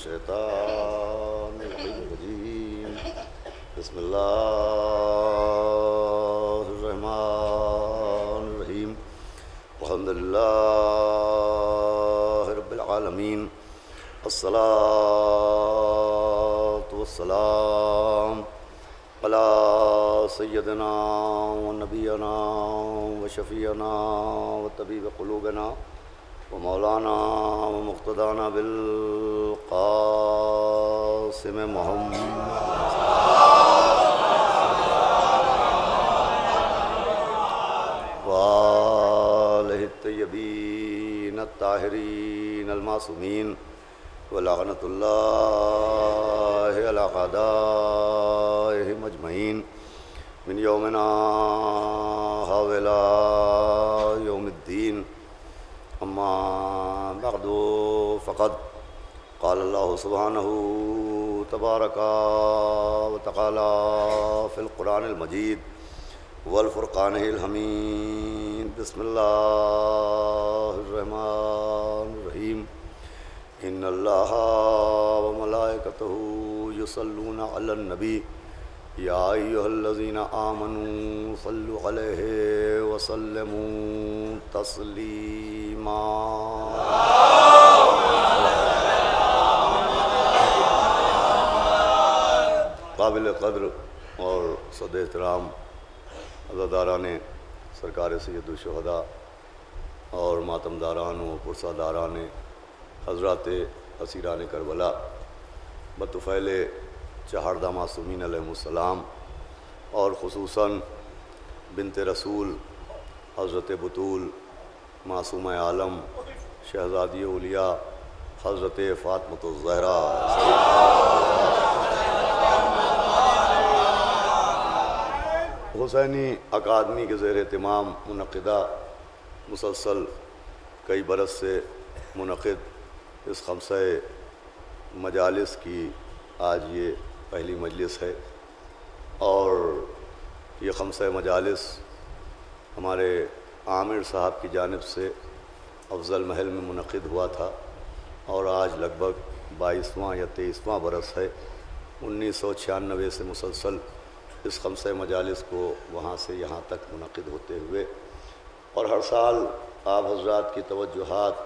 الشیطان الرجیم بسم اللہ الرحمن الرحیم الحمد للہ رب العالمین الصلاۃ والسلام علی سیدنا و نبینا و شفیعنا و طبیب قلوبنا و مولانا و مقتدانا بالقاسم محمد وآلہ الطیبین الطاہرین المعصومین ولعنۃ اللہ علی اعدائہم اجمعین من یومنا ھذا یوم الدین اما بعد فقد قال اللہ سبحانہ تبارک و تعالی فی القرآن المجید والفرقان الحمید بسم اللہ الرحمن الرحیم ان اللہ وملائکتہ یصلون علی النبی یا ایھا الذین آمنوا صلوا علیہ وسلموا تسلیما قابل قدر اور صد احترام عزاداران سرکار سید الشہداء اور ماتمداران و پرساداران حضرات اسیران کربلا بطفیل چہاردہ معصومین علیہ السلام اور خصوصاً بنت رسول حضرت بطول معصومہ عالم شہزادی اولیاء حضرت فاطمۃ الزہرا حسینی اکادمی کے زیر اہتمام منعقدہ مسلسل کئی برس سے منعقد اس خمسہ مجالس کی آج یہ پہلی مجلس ہے، اور یہ خمسہ مجالس ہمارے عامر صاحب کی جانب سے افضل محل میں منعقد ہوا تھا، اور آج لگ بھگ 22واں یا 23واں برس ہے 1996 سے مسلسل اس خمسہ مجالس کو وہاں سے یہاں تک منعقد ہوتے ہوئے، اور ہر سال آپ حضرات کی توجہات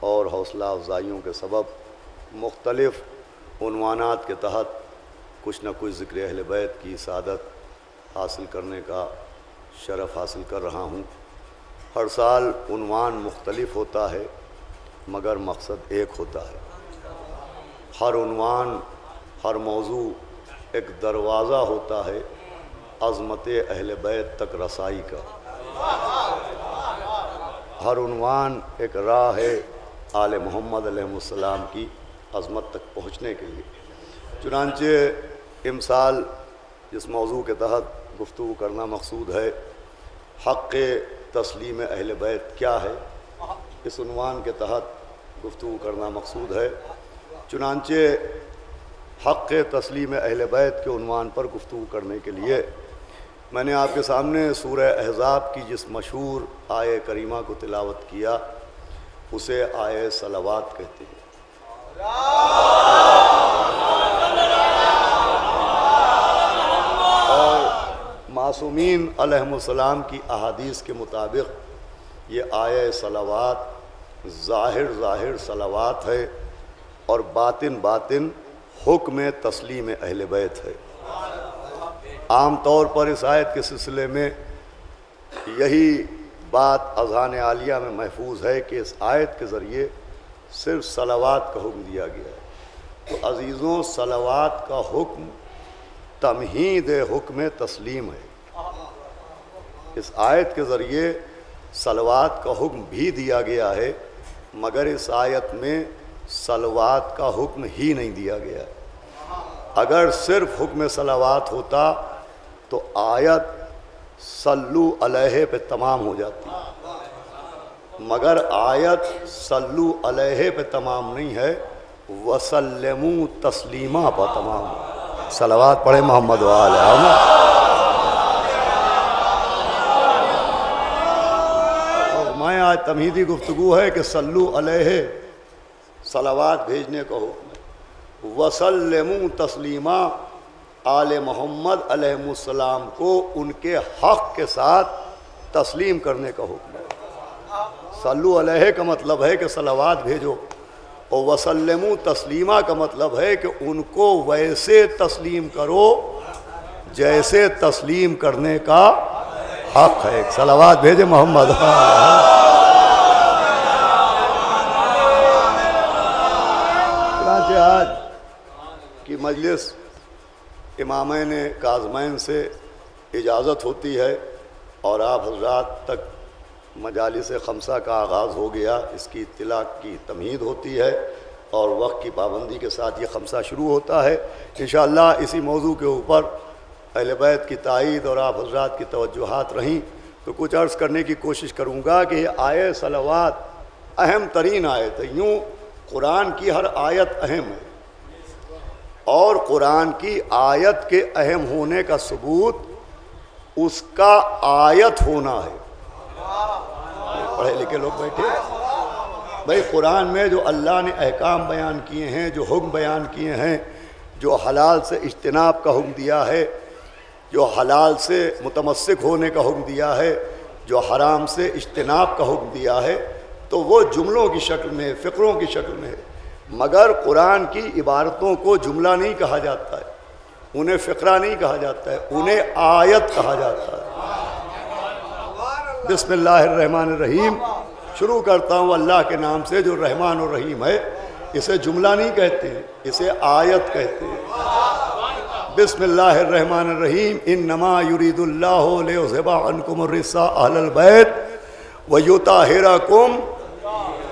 اور حوصلہ افزائیوں کے سبب مختلف عنوانات کے تحت کچھ نہ کچھ ذکر اہل بیت کی سعادت حاصل کرنے کا شرف حاصل کر رہا ہوں۔ ہر سال عنوان مختلف ہوتا ہے مگر مقصد ایک ہوتا ہے۔ ہر عنوان، ہر موضوع ایک دروازہ ہوتا ہے عظمت اہل بیت تک رسائی کا۔ ہر عنوان ایک راہ ہے آل محمد علیہ السلام کی عظمت تک پہنچنے کے لیے۔ چنانچہ امسال جس موضوع کے تحت گفتگو کرنا مقصود ہے، حق تسلیم اہل بیت کیا ہے، اس عنوان کے تحت گفتگو کرنا مقصود ہے۔ چنانچہ حق تسلیم اہل بیت کے عنوان پر گفتگو کرنے کے لیے میں نے آپ کے سامنے سورہ احزاب کی جس مشہور آیہ کریمہ کو تلاوت کیا اسے آیہ صلوات کہتے ہیں۔ اور معصومین علیہم السلام کی احادیث کے مطابق یہ آیہ صلوات ظاہر صلوات ہے، اور باطن حکم تسلیم اہل بیت ہے۔ عام طور پر اس آیت کے سلسلے میں یہی بات اذہان عالیہ میں محفوظ ہے کہ اس آیت کے ذریعے صرف صلوات کا حکم دیا گیا ہے۔ تو عزیزوں، صلوات کا حکم تمہید حکم تسلیم ہے۔ اس آیت کے ذریعے صلوات کا حکم بھی دیا گیا ہے، مگر اس آیت میں صلوات کا حکم ہی نہیں دیا گیا ہے۔ اگر صرف حکم صلوات ہوتا تو آیت صلو علیہ پہ تمام ہو جاتی، مگر آیت صلو علیہ پہ تمام نہیں ہے، وسلموا تسلیما پہ تمام ہے۔ صلوات پڑھے محمد وآلہ محمد۔ میں آج تمہیدی گفتگو ہے کہ صلو علیہ صلوات بھیجنے کا حکم ہے، وسلموا تسلیما، آل محمد علیہ السلام کو ان کے حق کے ساتھ تسلیم کرنے کا حکم ہے۔ صلو علیہ کا مطلب ہے کہ صلوات بھیجو، اور وسلموا تسلیما کا مطلب ہے کہ ان کو ویسے تسلیم کرو جیسے تسلیم کرنے کا حق ہے۔ صلوات بھیجے محمد۔ چنانچہ آج کی مجلس امامین کاظمین سے اجازت ہوتی ہے اور آپ حضرات تک مجالس خمسہ کا آغاز ہو گیا، اس کی اطلاع کی تمہید ہوتی ہے اور وقت کی پابندی کے ساتھ یہ خمسہ شروع ہوتا ہے۔ انشاءاللہ اسی موضوع کے اوپر اہل بیت کی تائید اور آپ حضرات کی توجہات رہیں تو کچھ عرض کرنے کی کوشش کروں گا کہ یہ آیت صلوات اہم ترین آیت ہے۔ یوں قرآن کی ہر آیت اہم ہے، اور قرآن کی آیت کے اہم ہونے کا ثبوت اس کا آیت ہونا ہے۔ پڑھے لکھے لوگ بیٹھے بھائی، قرآن میں جو اللہ نے احکام بیان کیے ہیں، جو حکم بیان کیے ہیں، جو حلال سے اجتناب کا حکم دیا ہے، جو حلال سے متمسک ہونے کا حکم دیا ہے، جو حرام سے اجتناب کا حکم دیا ہے، تو وہ جملوں کی شکل میں، فقروں کی شکل میں ہے۔ مگر قرآن کی عبارتوں کو جملہ نہیں کہا جاتا ہے، انہیں فقرہ نہیں کہا جاتا ہے، انہیں آیت کہا جاتا ہے۔ بسم اللہ الرحمن الرحیم شروع کرتا ہوں اللہ کے نام سے جو رحمان اور رحیم ہے۔ اسے جملہ نہیں کہتے ہیں، اسے آیت کہتے ہیں۔ بسم اللہ الرحمن الرحیم انما یرید اللہ لیذھب عنکم الرجس اہل البیت ویطہرکم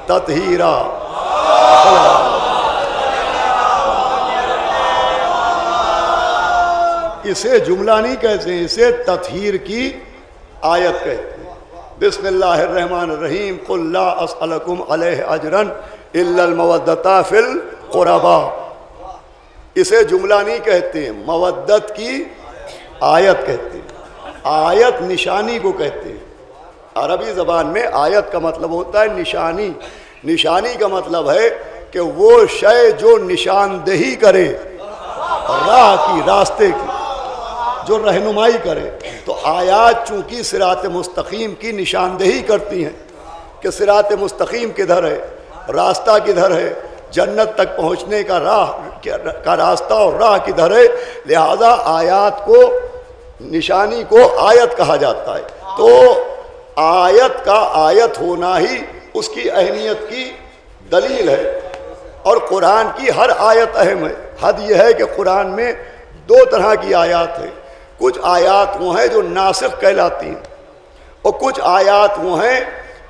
تطہیرا۔ اسے جملہ نہیں کہتے ہیں، اسے تطہیر کی آیت کہتے ہیں۔ بسم اللہ الرحمن الرحیم قل لا اسألکم علیہ اجرا الا المودۃ فی القربى۔ اسے جملہ نہیں کہتے ہیں، مودت کی آیت کہتے ہیں۔ آیت نشانی کو کہتے ہیں۔ عربی زبان میں آیت کا مطلب ہوتا ہے نشانی۔ نشانی کا مطلب ہے کہ وہ شے جو نشاندہی کرے راہ کی، راستے کی، جو رہنمائی کرے۔ تو آیات چونکہ صراط مستقیم کی نشاندہی کرتی ہیں کہ صراط مستقیم کدھر ہے، راستہ کدھر ہے، جنت تک پہنچنے کا راستہ اور راہ کدھر ہے، لہذا آیات کو، نشانی کو آیت کہا جاتا ہے۔ تو آیت کا آیت ہونا ہی اس کی اہمیت کی دلیل ہے، اور قرآن کی ہر آیت اہم ہے۔ حد یہ ہے کہ قرآن میں دو طرح کی آیات ہیں۔ کچھ آیات وہ ہیں جو ناسخ کہلاتی ہیں، اور کچھ آیات وہ ہیں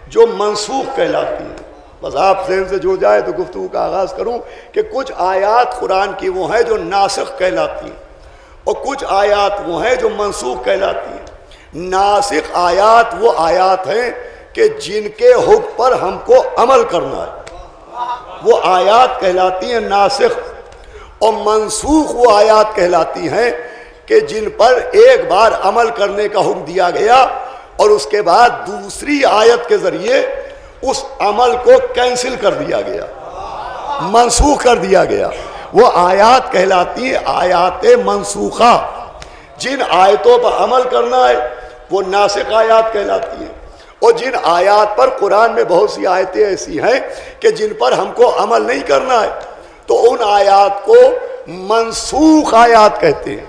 جو منسوخ کہلاتی ہیں۔ بس آپ ذہن سے جڑ جائے تو گفتگو کا آغاز کروں کہ کچھ آیات قرآن کی وہ ہیں جو ناسخ کہلاتی ہیں، اور کچھ آیات وہ ہیں جو منسوخ کہلاتی ہیں۔ ناسخ آیات وہ آیات ہیں کہ جن کے حکم پر ہم کو عمل کرنا ہے، وہ آیات کہلاتی ہیں ناسخ، اور منسوخ وہ آیات کہلاتی ہیں کہ جن پر ایک بار عمل کرنے کا حکم دیا گیا اور اس کے بعد دوسری آیت کے ذریعے اس عمل کو کینسل کر دیا گیا، منسوخ کر دیا گیا۔ وہ آیات کہلاتی ہیں آیات منسوخہ۔ جن آیتوں پر عمل کرنا ہے وہ ناسخ آیات کہلاتی ہیں، اور جن آیات پر قرآن میں بہت سی آیتیں ایسی ہیں کہ جن پر ہم کو عمل نہیں کرنا ہے تو ان آیات کو منسوخ آیات کہتے ہیں،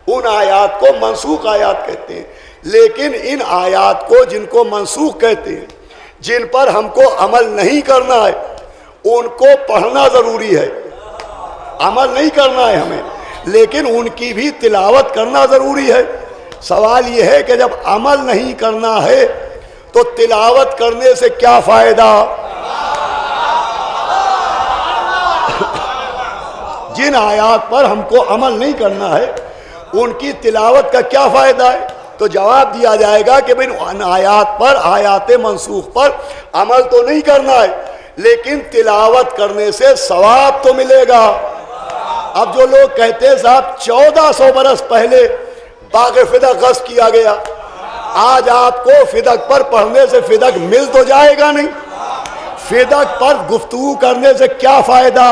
ان آیات کو منسوخ آیات کہتے ہیں۔ لیکن ان آیات کو جن کو منسوخ کہتے ہیں، جن پر ہم کو عمل نہیں کرنا ہے، ان کو پڑھنا ضروری ہے، عمل نہیں کرنا ہے ہمیں، لیکن ان کی بھی تلاوت کرنا ضروری ہے۔ سوال یہ ہے کہ جب عمل نہیں کرنا ہے تو تلاوت کرنے سے کیا فائدہ؟ جن آیات پر ہم کو عمل نہیں کرنا ہے ان کی تلاوت کا کیا فائدہ ہے؟ تو جواب دیا جائے گا کہ ان آیات پر، آیات منسوخ پر عمل تو نہیں کرنا ہے، لیکن تلاوت کرنے سے ثواب تو ملے گا۔ اب جو لوگ کہتے ہیں صاحب 1400 برس پہلے باغ فدق غصب کیا گیا، آج آپ کو فدق پر پڑھنے سے فدق مل تو جائے گا نہیں، فدق پر گفتگو کرنے سے کیا فائدہ؟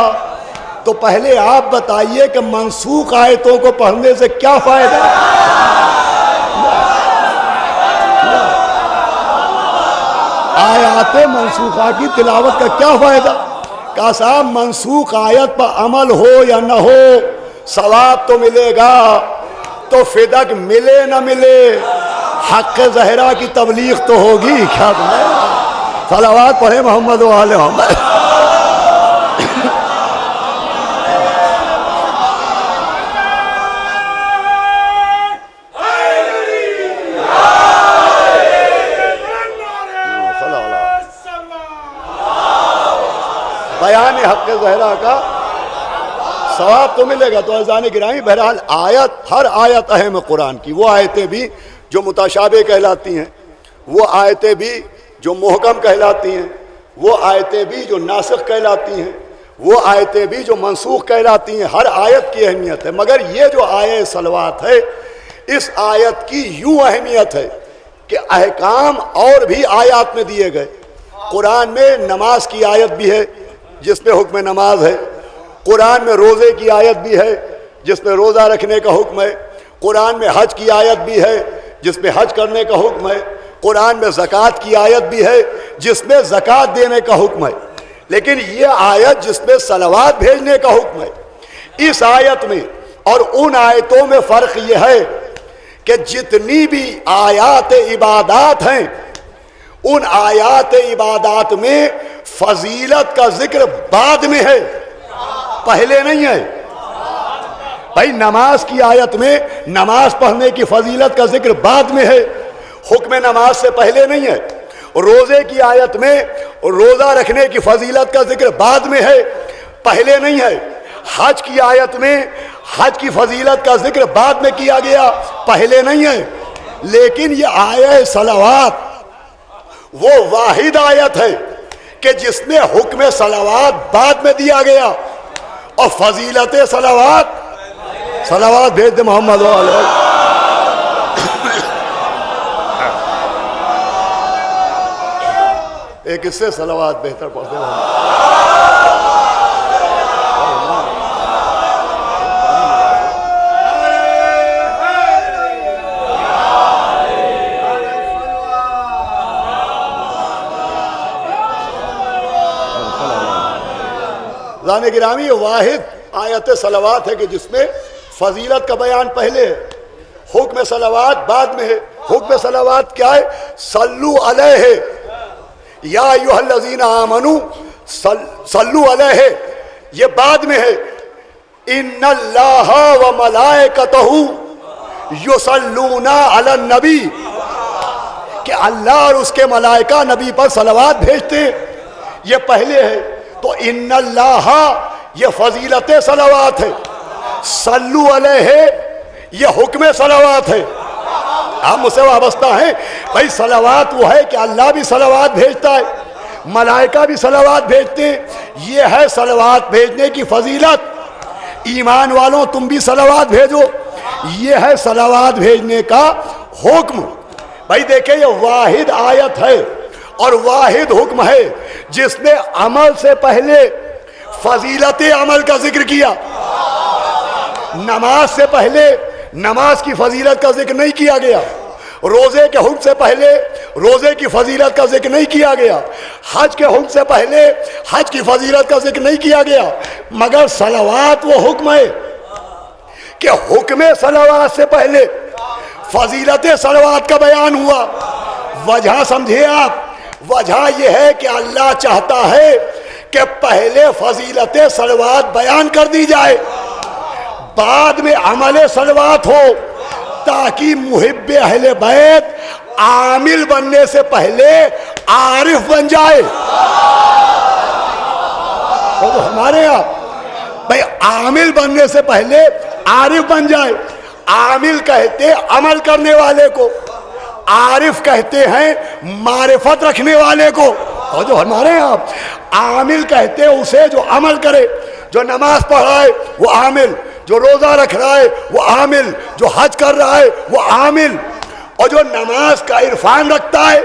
تو پہلے آپ بتائیے کہ منسوخ آیتوں کو پڑھنے سے کیا فائدہ؟ آیات منسوخہ کی تلاوت کا کیا فائدہ؟ کہا صاحب منسوخ آیت پر عمل ہو یا نہ ہو ثواب تو ملے گا، تو فدق ملے نہ ملے حق زہرا کی تبلیغ تو ہوگی کیا؟ صلوات پڑھے محمد و آل محمد۔ بیان حق زہرا کا ثواب تو ملے گا۔ تو عزیزان گرامی بہرحال آیت، ہر آیت اہم ہے قرآن کی، وہ آیتیں بھی جو متشابہ کہلاتی ہیں، وہ آیتیں بھی جو محکم کہلاتی ہیں، وہ آیتیں بھی جو ناسخ کہلاتی ہیں، وہ آیتیں بھی جو منسوخ کہلاتی ہیں، ہر آیت کی اہمیت ہے۔ مگر یہ جو آیت صلوات ہے، اس آیت کی یوں اہمیت ہے کہ احکام اور بھی آیات میں دیے گئے۔ قرآن میں نماز کی آیت بھی ہے جس میں حکم نماز ہے، قرآن میں روزے کی آیت بھی ہے جس میں روزہ رکھنے کا حکم ہے، قرآن میں حج کی آیت بھی ہے جس میں حج کرنے کا حکم ہے، قرآن میں زکوٰۃ کی آیت بھی ہے جس میں زکوٰۃ دینے کا حکم ہے۔ لیکن یہ آیت جس میں صلوات بھیجنے کا حکم ہے، اس آیت میں اور ان آیتوں میں فرق یہ ہے کہ جتنی بھی آیات عبادات ہیں، ان آیات عبادات میں فضیلت کا ذکر بعد میں ہے، پہلے نہیں ہے۔ بھائی نماز کی آیت میں نماز پڑھنے کی فضیلت کا ذکر بعد میں ہے، حکم نماز سے پہلے نہیں ہے۔ روزے کی آیت میں روزہ رکھنے کی فضیلت کا ذکر بعد میں ہے، پہلے نہیں ہے۔ حج کی آیت میں حج کی فضیلت کا ذکر بعد میں کیا گیا، پہلے نہیں ہے۔ لیکن یہ آیت صلوات وہ واحد آیت ہے کہ جس میں حکم صلوات بعد میں دیا گیا اور فضیلت صلوات بھیج دے محمد و علیہ۔ ایک اس سے صلوات بہتر پڑھتے ہیں۔ ذان گرامی واحد آیت صلوات ہے کہ جس میں فضیلت کا بیان پہلے ہے، حکم صلوات بعد میں ہے۔ حکم صلوات کیا ہے؟ صلو علیہ یا ایھا الذین آمنوا صلو علیہ، یہ بعد میں ہے۔ ان اللہ و ملائکتہ یصلون علی النبی، کہ اللہ اور اس کے ملائکہ نبی پر صلوات بھیجتے ہیں، یہ پہلے ہے۔ تو ان اللہ یہ فضیلت صلوات ہے، صلو علیہ یہ حکم صلوات ہے۔ ہم اسے وابستہ ہیں بھائی، صلوات وہ ہے کہ اللہ بھی صلوات بھیجتا ہے، ملائکہ بھی صلوات بھیجتے ہیں، یہ ہے صلوات بھیجنے کی فضیلت۔ ایمان والوں تم بھی صلوات بھیجو، یہ ہے صلوات بھیجنے کا حکم۔ بھائی دیکھیں یہ واحد آیت ہے اور واحد حکم ہے جس نے عمل سے پہلے فضیلت عمل کا ذکر کیا۔ نماز سے پہلے نماز کی فضیلت کا ذکر نہیں کیا گیا، روزے کے حکم سے پہلے روزے کی فضیلت کا ذکر نہیں کیا گیا، حج کے حکم سے پہلے حج کی فضیلت کا ذکر نہیں کیا گیا۔ مگر صلوات وہ حکم ہے کہ حکم صلوات سے پہلے فضیلت صلوات کا بیان ہوا۔ وجہ سمجھے آپ؟ وجہ یہ ہے کہ اللہ چاہتا ہے کہ پہلے فضیلت صلوات بیان کر دی جائے، بعد میں عمل صلوات ہو، تاکہ محب اہل بیت عامل بننے سے پہلے عارف بن جائے۔ تو ہمارے یہاں بھائی عامل بننے سے پہلے عارف بن جائے۔ عامل کہتے عمل کرنے والے کو، عارف کہتے ہیں معرفت رکھنے والے کو۔ اور جو ہمارے یہاں عامل کہتے ہیں اسے جو عمل کرے، جو نماز پڑھ رہا ہے وہ عامل، جو روزہ رکھ رہا ہے وہ عامل، جو حج کر رہا ہے وہ عامل، اور جو نماز کا عرفان رکھتا ہے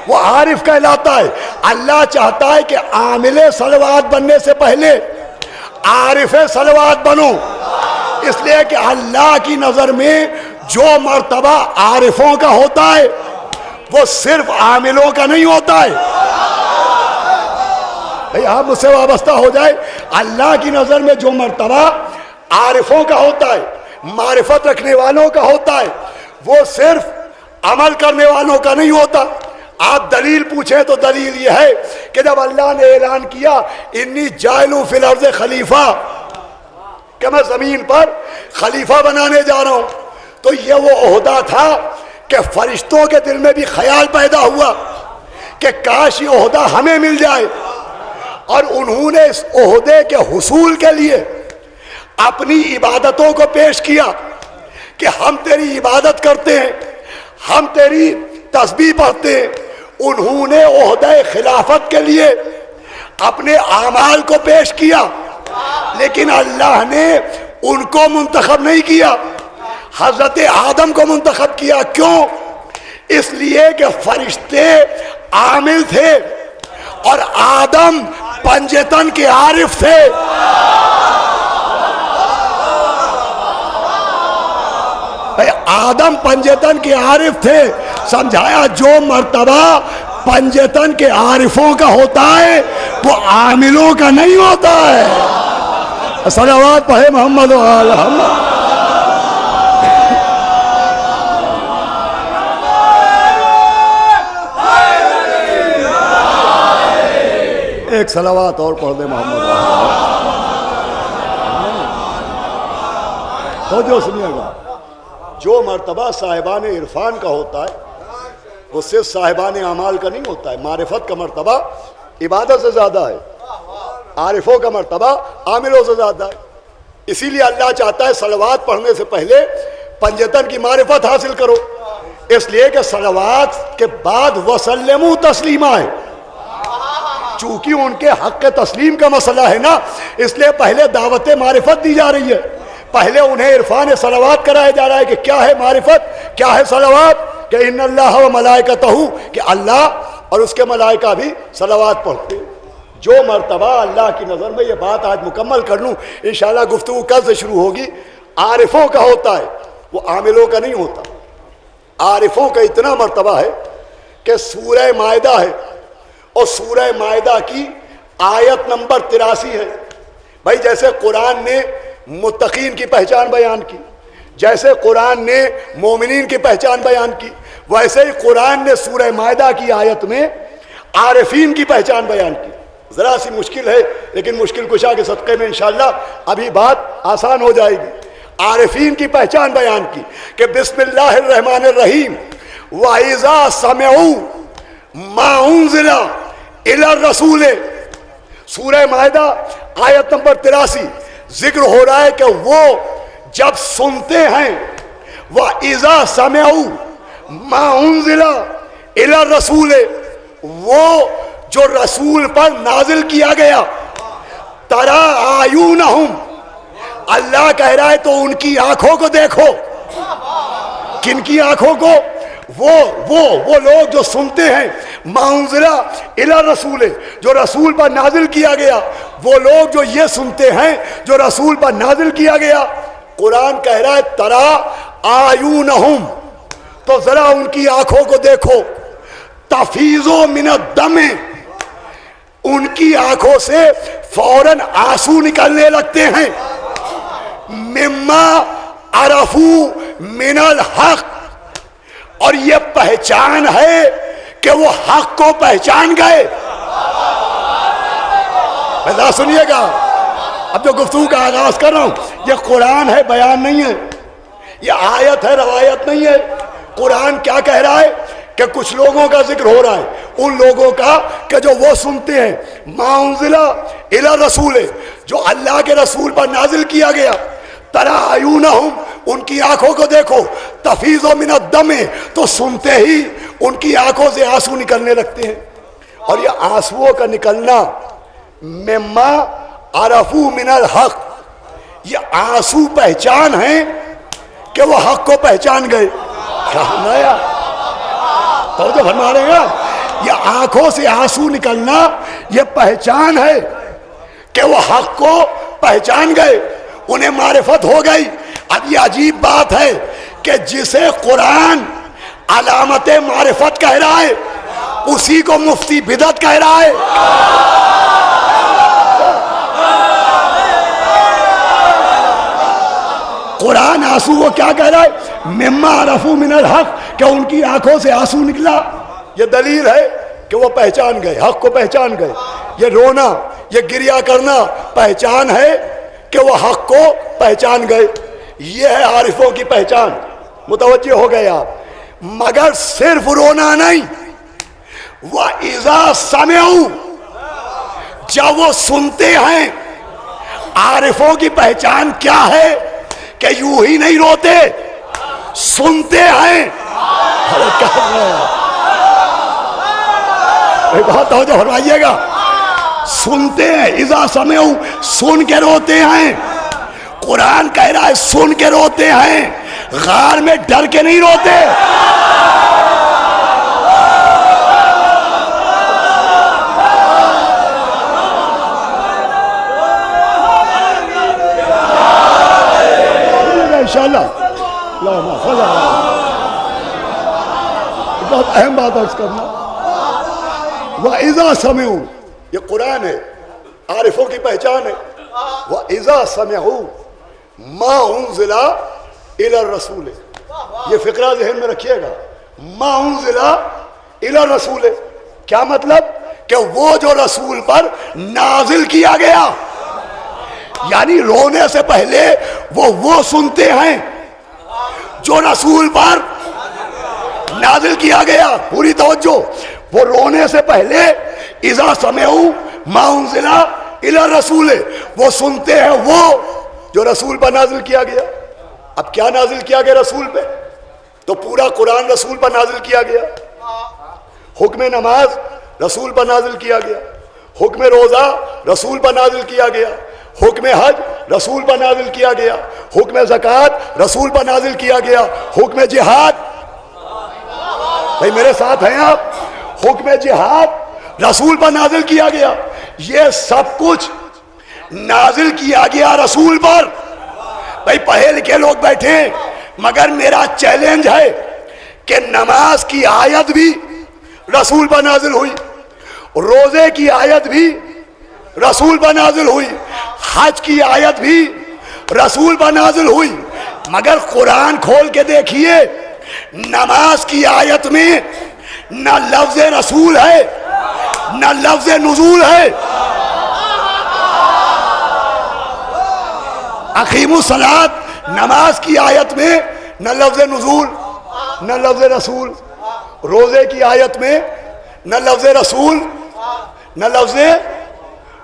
وہ عارف کہلاتا ہے۔ اللہ چاہتا ہے کہ عامل صلوات بننے سے پہلے عارف صلوات بنو، اس لیے کہ اللہ کی نظر میں جو مرتبہ عارفوں کا ہوتا ہے وہ صرف عاملوں کا نہیں ہوتا ہے. بھئی آپ مجھ سے وابستہ ہو جائے. اللہ کی نظر میں جو مرتبہ عارفوں کا ہوتا ہے، معرفت رکھنے والوں کا ہوتا ہے، وہ صرف عمل کرنے والوں کا نہیں ہوتا. آپ دلیل پوچھیں تو دلیل یہ ہے کہ جب اللہ نے اعلان کیا انی جاعل فی الارض خلیفہ، کہ میں زمین پر خلیفہ بنانے جا رہا ہوں، تو یہ وہ عہدہ تھا کہ فرشتوں کے دل میں بھی خیال پیدا ہوا کہ کاش یہ عہدہ ہمیں مل جائے. اور انہوں نے اس عہدے کے حصول کے لیے اپنی عبادتوں کو پیش کیا کہ ہم تیری عبادت کرتے ہیں، ہم تیری تسبیح پڑھتے ہیں. انہوں نے عہدہ خلافت کے لیے اپنے اعمال کو پیش کیا، لیکن اللہ نے ان کو منتخب نہیں کیا، حضرت آدم کو منتخب کیا. کیوں؟ اس لیے کہ فرشتے عامل تھے اور آدم پنجتن کے عارف تھے. آدم پنجتن کے عارف تھے. سمجھایا جو مرتبہ پنجتن کے عارفوں کا ہوتا ہے وہ عاملوں کا نہیں ہوتا ہے. صلوات پڑھے محمد و آل محمد. ایک صلوات اور پڑھ دے محمد و آل محمد. تو جو سنیے گا، جو مرتبہ صاحبان عرفان کا ہوتا ہے وہ صرف صاحبان اعمال کا نہیں ہوتا ہے. معرفت کا مرتبہ عبادت سے زیادہ ہے، عارفوں کا مرتبہ عاملوں سے زیادہ ہے. اسی لیے اللہ چاہتا ہے صلوات پڑھنے سے پہلے پنجتن کی معرفت حاصل کرو، اس لیے کہ صلوات کے بعد وسلموا تسلیما ہے. چونکہ ان کے حق تسلیم کا مسئلہ ہے نا، اس لیے پہلے دعوت معرفت دی جا رہی ہے. پہلے انہیں عرفان صلوات کرایا جا رہا ہے کہ کیا ہے معرفت، کیا ہے صلوات. کہ ان اللہ و ملائکتہ، کہ اللہ اور اس کے ملائکہ بھی صلوات پڑھتے. جو مرتبہ اللہ کی نظر میں، یہ بات آج مکمل کر لوں، انشاءاللہ گفتگو کل سے شروع ہوگی، عارفوں کا ہوتا ہے وہ عاملوں کا نہیں ہوتا. عارفوں کا اتنا مرتبہ ہے کہ سورہ مائدہ ہے، اور سورہ مائدہ کی آیت نمبر 83 ہے. بھائی جیسے قرآن نے متقین کی پہچان بیان کی، جیسے قرآن نے مومنین کی پہچان بیان کی، ویسے ہی قرآن نے سورہ مائدہ کی آیت میں عارفین کی پہچان بیان کی. ذرا سی مشکل ہے لیکن مشکل کشا کے صدقے میں انشاءاللہ ابھی بات آسان ہو جائے گی. عارفین کی پہچان بیان کی کہ بسم اللہ الرحمن الرحیم وَإِذَا سَمِعُوا مَا أُنزِلَ إِلَى الرَّسُولِ. سورہ مائدہ آیت نمبر 83 ذکر ہو رہا ہے کہ وہ جب سنتے ہیں وَإِذَا سَمِعُوا مَا أُنزِلَ إِلَى الرَّسُولِ، وہ جو رسول پر نازل کیا گیا، تَرَىٰ أَعْيُنَهُمْ، اللہ کہہ رہا ہے تو ان کی آنکھوں کو دیکھو. کن کی آنکھوں کو؟ وہ لوگ جو سنتے ہیں مَا أُنزِلَ إِلَى الرَّسُولِ، جو رسول پر نازل کیا گیا، وہ لوگ جو یہ سنتے ہیں جو رسول پر نازل کیا گیا. قرآن کہہ رہا ہے تَرَىٰ أَعْيُنَهُمْ، تو ذرا ان کی آنکھوں کو دیکھو. تَفِيضُ مِنَ الدَّمِ، ان کی آنکھوں سے فوراً آنسو نکلنے لگتے ہیں. مِمَّا عَرَفُوا مِنَ الْحَقِّ، اور یہ پہچان ہے کہ وہ حق کو پہچان گئے. بھلا سنیے گا، اب جو گفتگو کا آغاز کر رہا ہوں یہ قرآن ہے، بیان نہیں ہے، یہ آیت ہے، روایت نہیں ہے. قرآن کیا کہہ رہا ہے کہ کچھ لوگوں کا ذکر ہو رہا ہے، ان لوگوں کا کہ جو وہ سنتے ہیں مَا أُنزِلَ إِلَى الرَّسُولِ، جو اللہ کے رسول پر نازل کیا گیا. تَرَىٰ أَعْيُنَهُمْ، ان کی آنکھوں کو دیکھو. تَفِيضُ مِنَ الدَّمِ، تو سنتے ہی ان کی آنکھوں سے آنسو نکلنے لگتے ہیں. اور یہ آنسوؤں کا نکلنا مِمَّا عَرَفُوا مِنَ الْحَقِّ، یہ آنسو پہچان ہیں کہ وہ حق کو پہچان گئے. کیا توجہ فرما رہے ہیں؟ یہ آنکھوں سے آنسو نکلنا یہ پہچان ہے کہ وہ حق کو پہچان گئے, انہیں معرفت ہو گئی. اب یہ عجیب بات ہے کہ جسے قرآن علامت معرفت کہہ رہا ہے اسی کو مفتی بدعت کہہ رہا ہے. قرآن آنسو وہ کیا کہہ رہا ہے؟ مما عرفو من الحق, کہ ان کی آنکھوں سے آنسو نکلا. یہ دلیل ہے کہ وہ پہچان گئے, حق کو پہچان گئے. یہ رونا, یہ گریا کرنا پہچان ہے کہ وہ حق کو پہچان گئے. یہ ہے عارفوں کی پہچان. متوجہ ہو گئے آپ؟ مگر صرف رونا نہیں, وَإِذَا سَمِعُوا, جب وہ سنتے ہیں. عارفوں کی پہچان کیا ہے کہ یوں ہی نہیں روتے, سنتے ہیں. بہت توجہ فرمائیے گا, سنتے ہیں. اذا سمعوا, سن کے روتے ہیں. قرآن کہہ رہا ہے سن کے روتے ہیں, غار میں ڈر کے نہیں روتے. انشاءاللہ بہت اہم بات عرض کرنا. وَإِذَا سَمِعُوا, یہ قرآن ہے, عارفوں کی پہچان ہے. وَإِذَا سَمِعُوا مَا أُنزِلَ إِلَى الرَّسُولِ, یہ فقرہ ذہن میں رکھیے گا. مَا أُنزِلَ إِلَى الرَّسُولِ, کیا مطلب؟ کہ وہ جو رسول پر نازل کیا گیا, یعنی رونے سے پہلے وہ سنتے ہیں جو رسول پر نازل کیا گیا. پوری توجہ, وہ رونے سے پہلے اذا سمعوا ما انزل الى الرسول, وہ سنتے ہیں وہ جو رسول پر نازل کیا گیا. اب کیا نازل کیا گیا رسول پہ؟ تو پورا قرآن رسول پر نازل کیا گیا. حکم نماز رسول پر نازل کیا گیا, حکم روزہ رسول پر نازل کیا گیا, حکم حج رسول پر نازل کیا گیا, حکم زکوٰۃ رسول پر نازل کیا گیا, حکم جہاد, بھائی میرے ساتھ ہیں آپ, حکم جہاد رسول پر نازل کیا گیا. یہ سب کچھ نازل کیا گیا رسول پر. بھائی پڑھے لکھے لوگ بیٹھے, مگر میرا چیلنج ہے کہ نماز کی آیت بھی رسول پر نازل ہوئی, روزے کی آیت بھی رسول پر نازل ہوئی, حج کی آیت بھی رسول پر نازل ہوئی. مگر قرآن کھول کے دیکھیے, نماز کی آیت میں نہ لفظ رسول ہے نہ لفظ نزول ہے. اقیموا الصلاۃ, نماز کی آیت میں نہ لفظ نزول نہ لفظ رسول, روزے کی آیت میں نہ لفظ رسول نہ لفظ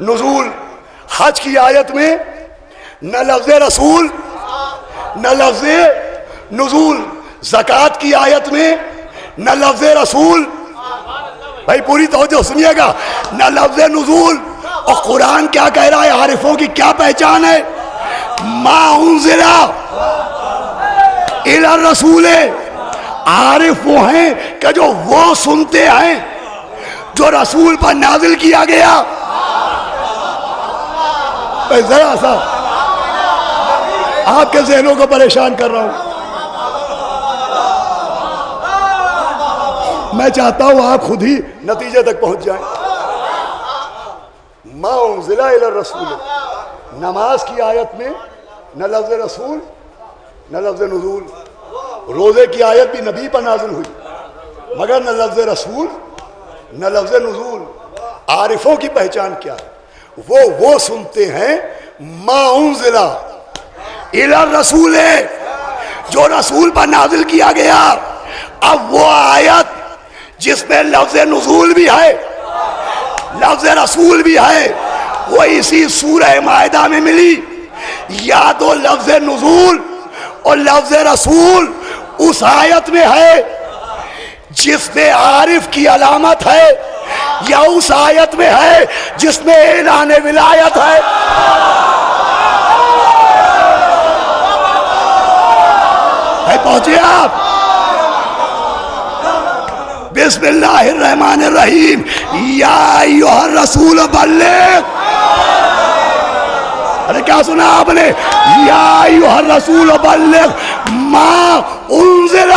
نزول, حج کی آیت میں نہ لفظ رسول نہ لفظ نزول, زکوٰۃ کی آیت میں نہ لفظ رسول, بھائی پوری توجہ سنیے گا, نہ لفظ نزول. اور قرآن کیا کہہ رہا ہے؟ عارفوں کی کیا پہچان ہے؟ ما انزل الی الرسول, عارف وہ ہیں کہ جو وہ سنتے ہیں جو رسول پر نازل کیا گیا. میں ذرا سا آپ کے ذہنوں کو پریشان کر رہا ہوں, میں چاہتا ہوں آپ خود ہی نتیجے تک پہنچ جائیں. ما انزل الی الرسول, نماز کی آیت میں نہ لفظ رسول نہ لفظ نزول, روزے کی آیت بھی نبی پر نازل ہوئی مگر نہ لفظ رسول نہ لفظ نزول. عارفوں کی پہچان کیا ہے؟ وہ سنتے ہیں ما انزل الی الرسول, جو رسول پر نازل کیا گیا. اب وہ آیت جس میں لفظ نزول بھی ہے لفظ رسول بھی ہے وہ اسی سورہ مائدہ میں ملی. یا تو لفظ نزول اور لفظ رسول اس آیت میں ہے جس میں عارف کی علامت ہے, یا اس آیت میں ہے جس میں اعلان ولایت ہے. پہنچے آپ؟ بسم اللہ الرحمن الرحیم. یا ایھا الرسول بلغ, ارے کیا سنا آپ نے؟ یا ایھا الرسول بلغ ما انزل.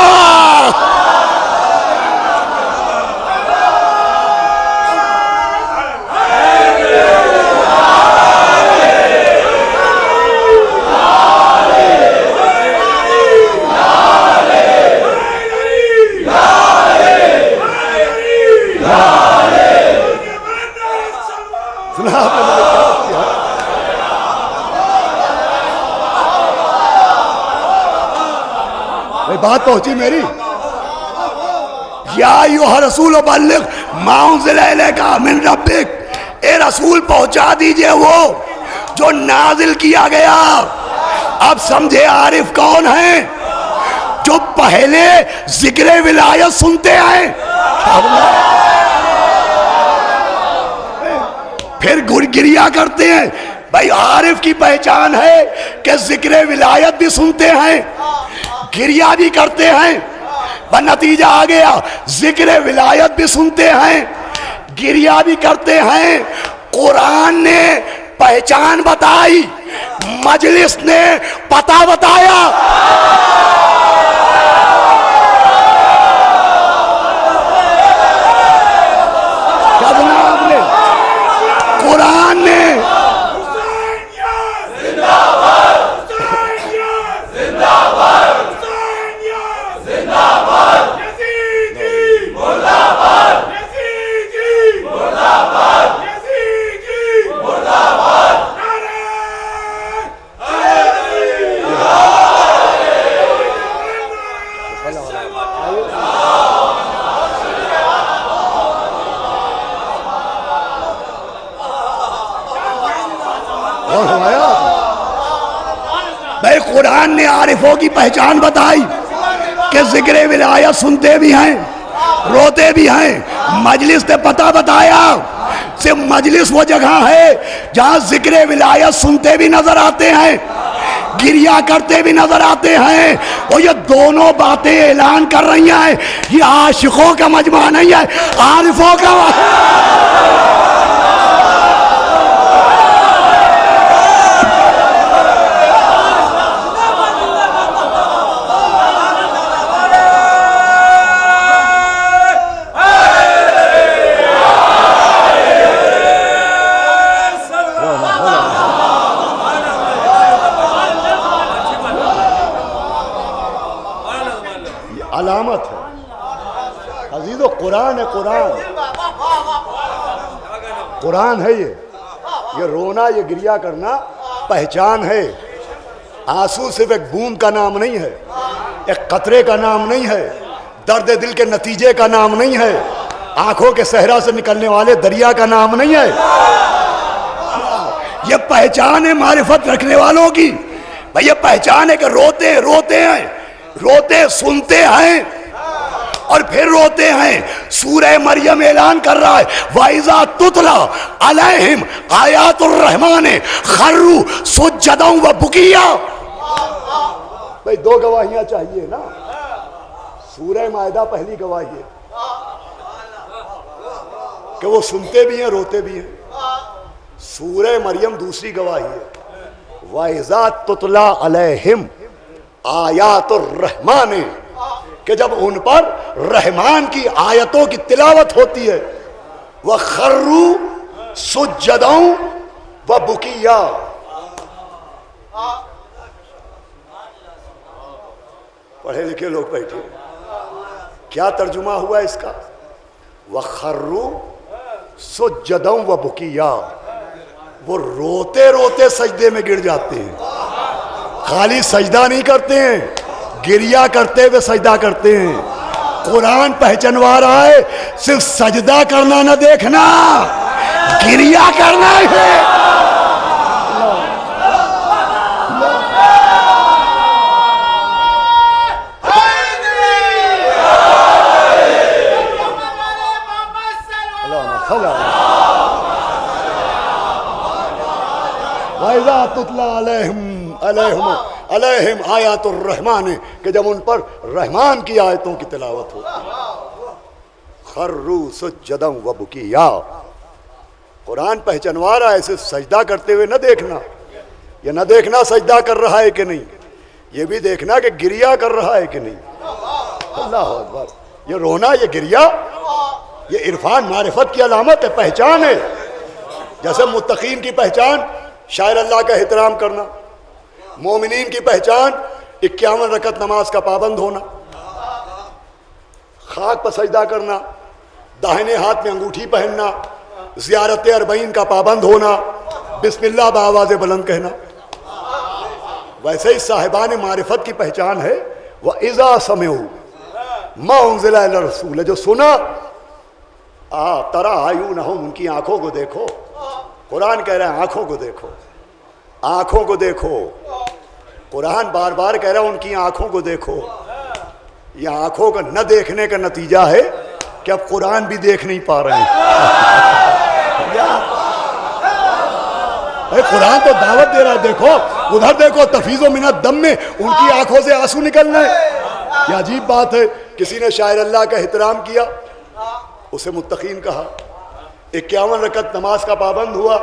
بات پہنچی میری؟ یا ایھا رسول بلغ ما انزل الیک من ربک، اے رسول پہنچا دیجئے وہ جو نازل کیا گیا. اب سمجھے عارف کون ہیں؟ جو پہلے ذکر ولایت سنتے ہیں پھر گریا کرتے ہیں. بھائی عارف کی پہچان ہے کہ ذکر ولایت بھی سنتے ہیں، گریا بھی کرتے ہیں. نتیجہ آ گیا، ذکر ولایت بھی سنتے ہیں، گریا بھی کرتے ہیں. قرآن نے پہچان بتائی، مجلس نے پتہ بتایا. کیا سنا آپ نے؟ قرآن نے قرآن نے عارفوں کی پہچان بتائی کہ ذکر ولایت سنتے بھی ہیں، روتے بھی ہیں. مجلس نے پتہ بتایا کہ مجلس وہ جگہ ہے جہاں ذکر ولایت سنتے بھی نظر آتے ہیں، گریا کرتے بھی نظر آتے ہیں. اور یہ دونوں باتیں اعلان کر رہی ہیں یہ عاشقوں کا مجمع نہیں ہے، عارفوں کا. علامت ہے عزیزو، قرآن ہے. قرآن ہے. یہ رونا، یہ گریا کرنا پہچان ہے. آنسو صرف ایک بوند کا نام نہیں ہے، ایک قطرے کا نام نہیں ہے، درد دل کے نتیجے کا نام نہیں ہے، آنکھوں کے صحرا سے نکلنے والے دریا کا نام نہیں ہے. یہ پہچان ہے معرفت رکھنے والوں کی. بھئی یہ پہچان ہے کہ روتے ہیں، سنتے ہیں اور پھر روتے ہیں. سورہ مریم اعلان کر رہا ہے وَإِذَا تُتْلَى عَلَيْهِمْ آیات الرحمن خروا سجدا وبکیا. بھئی دو گواہیاں چاہیے نا. سورہ مائدہ پہلی گواہی ہے کہ وہ سنتے بھی ہیں، روتے بھی ہیں. سورہ مریم دوسری گواہی ہے وَإِذَا تُتْلَى عَلَيْهِمْ آیات الرحمن، کہ جب ان پر رحمان کی آیتوں کی تلاوت ہوتی ہے وَخَرُّوا سُجَّدًا وَبُكِيًّا. پڑھے لکھے لوگ بیٹھے، کیا ترجمہ ہوا اس کا؟ وَخَرُّوا سُجَّدًا وَبُكِيًّا. وہ روتے روتے سجدے میں گر جاتے ہیں. خالی سجدہ نہیں کرتے ہیں، گریا کرتے ہوئے سجدہ کرتے ہیں. قرآن پہچنوا رہا ہے صرف سجدہ کرنا نہ دیکھنا، گریا کرنا ہے. وَإِذَا تُتْلَى عَلَيْهِمْ آیات الرحمن، کہ جب ان پر رحمان کی آیتوں کی تلاوت ہو. خروا سجدا وبکیا. قرآن پہچنوا رہا ہے صرف سجدہ کرتے ہوئے نہ دیکھنا، یہ نہ دیکھنا سجدہ کر رہا ہے کہ نہیں، یہ بھی دیکھنا کہ گریا کر رہا ہے کہ نہیں۔ اللہ اکبر، یہ رونا، یہ گریا، یہ عرفان معرفت کی علامت ہے، پہچان ہے۔ جیسے متقین کی پہچان شاعر اللہ کا احترام کرنا، مومنین کی پہچان 51 رکعت نماز کا پابند ہونا، خاک پر سجدہ کرنا، داہنے ہاتھ میں انگوٹھی پہننا، زیارت 40 کا پابند ہونا، بسم اللہ بآواز بلند کہنا۔ ویسے ہی صاحبان معرفت کی پہچان ہے وَإِذَا سَمِعُوا مَا أُنزِلَ إِلَى الرَّسُولِ، جو سنا تَرَىٰ أَعْيُنَهُمْ، ان کی آنکھوں کو دیکھو۔ قرآن کہہ رہا ہے آنکھوں کو دیکھو، آنکھوں کو دیکھو۔ قرآن بار بار کہہ رہا ہے ان کی آنکھوں کو دیکھو۔ یہ آنکھوں کا نہ دیکھنے کا نتیجہ ہے کہ اب قرآن بھی دیکھ نہیں پا رہے ہیں۔ قرآن تو دعوت دے رہا ہے، دیکھو ادھر دیکھو، تفیض من الدم میں ان کی آنکھوں سے آنسو نکل رہے ہیں۔ یہ عجیب بات ہے۔ کسی نے شاعر اللہ کا احترام کیا، اسے متقین کہا۔ 51 رکعت نماز کا پابند ہوا،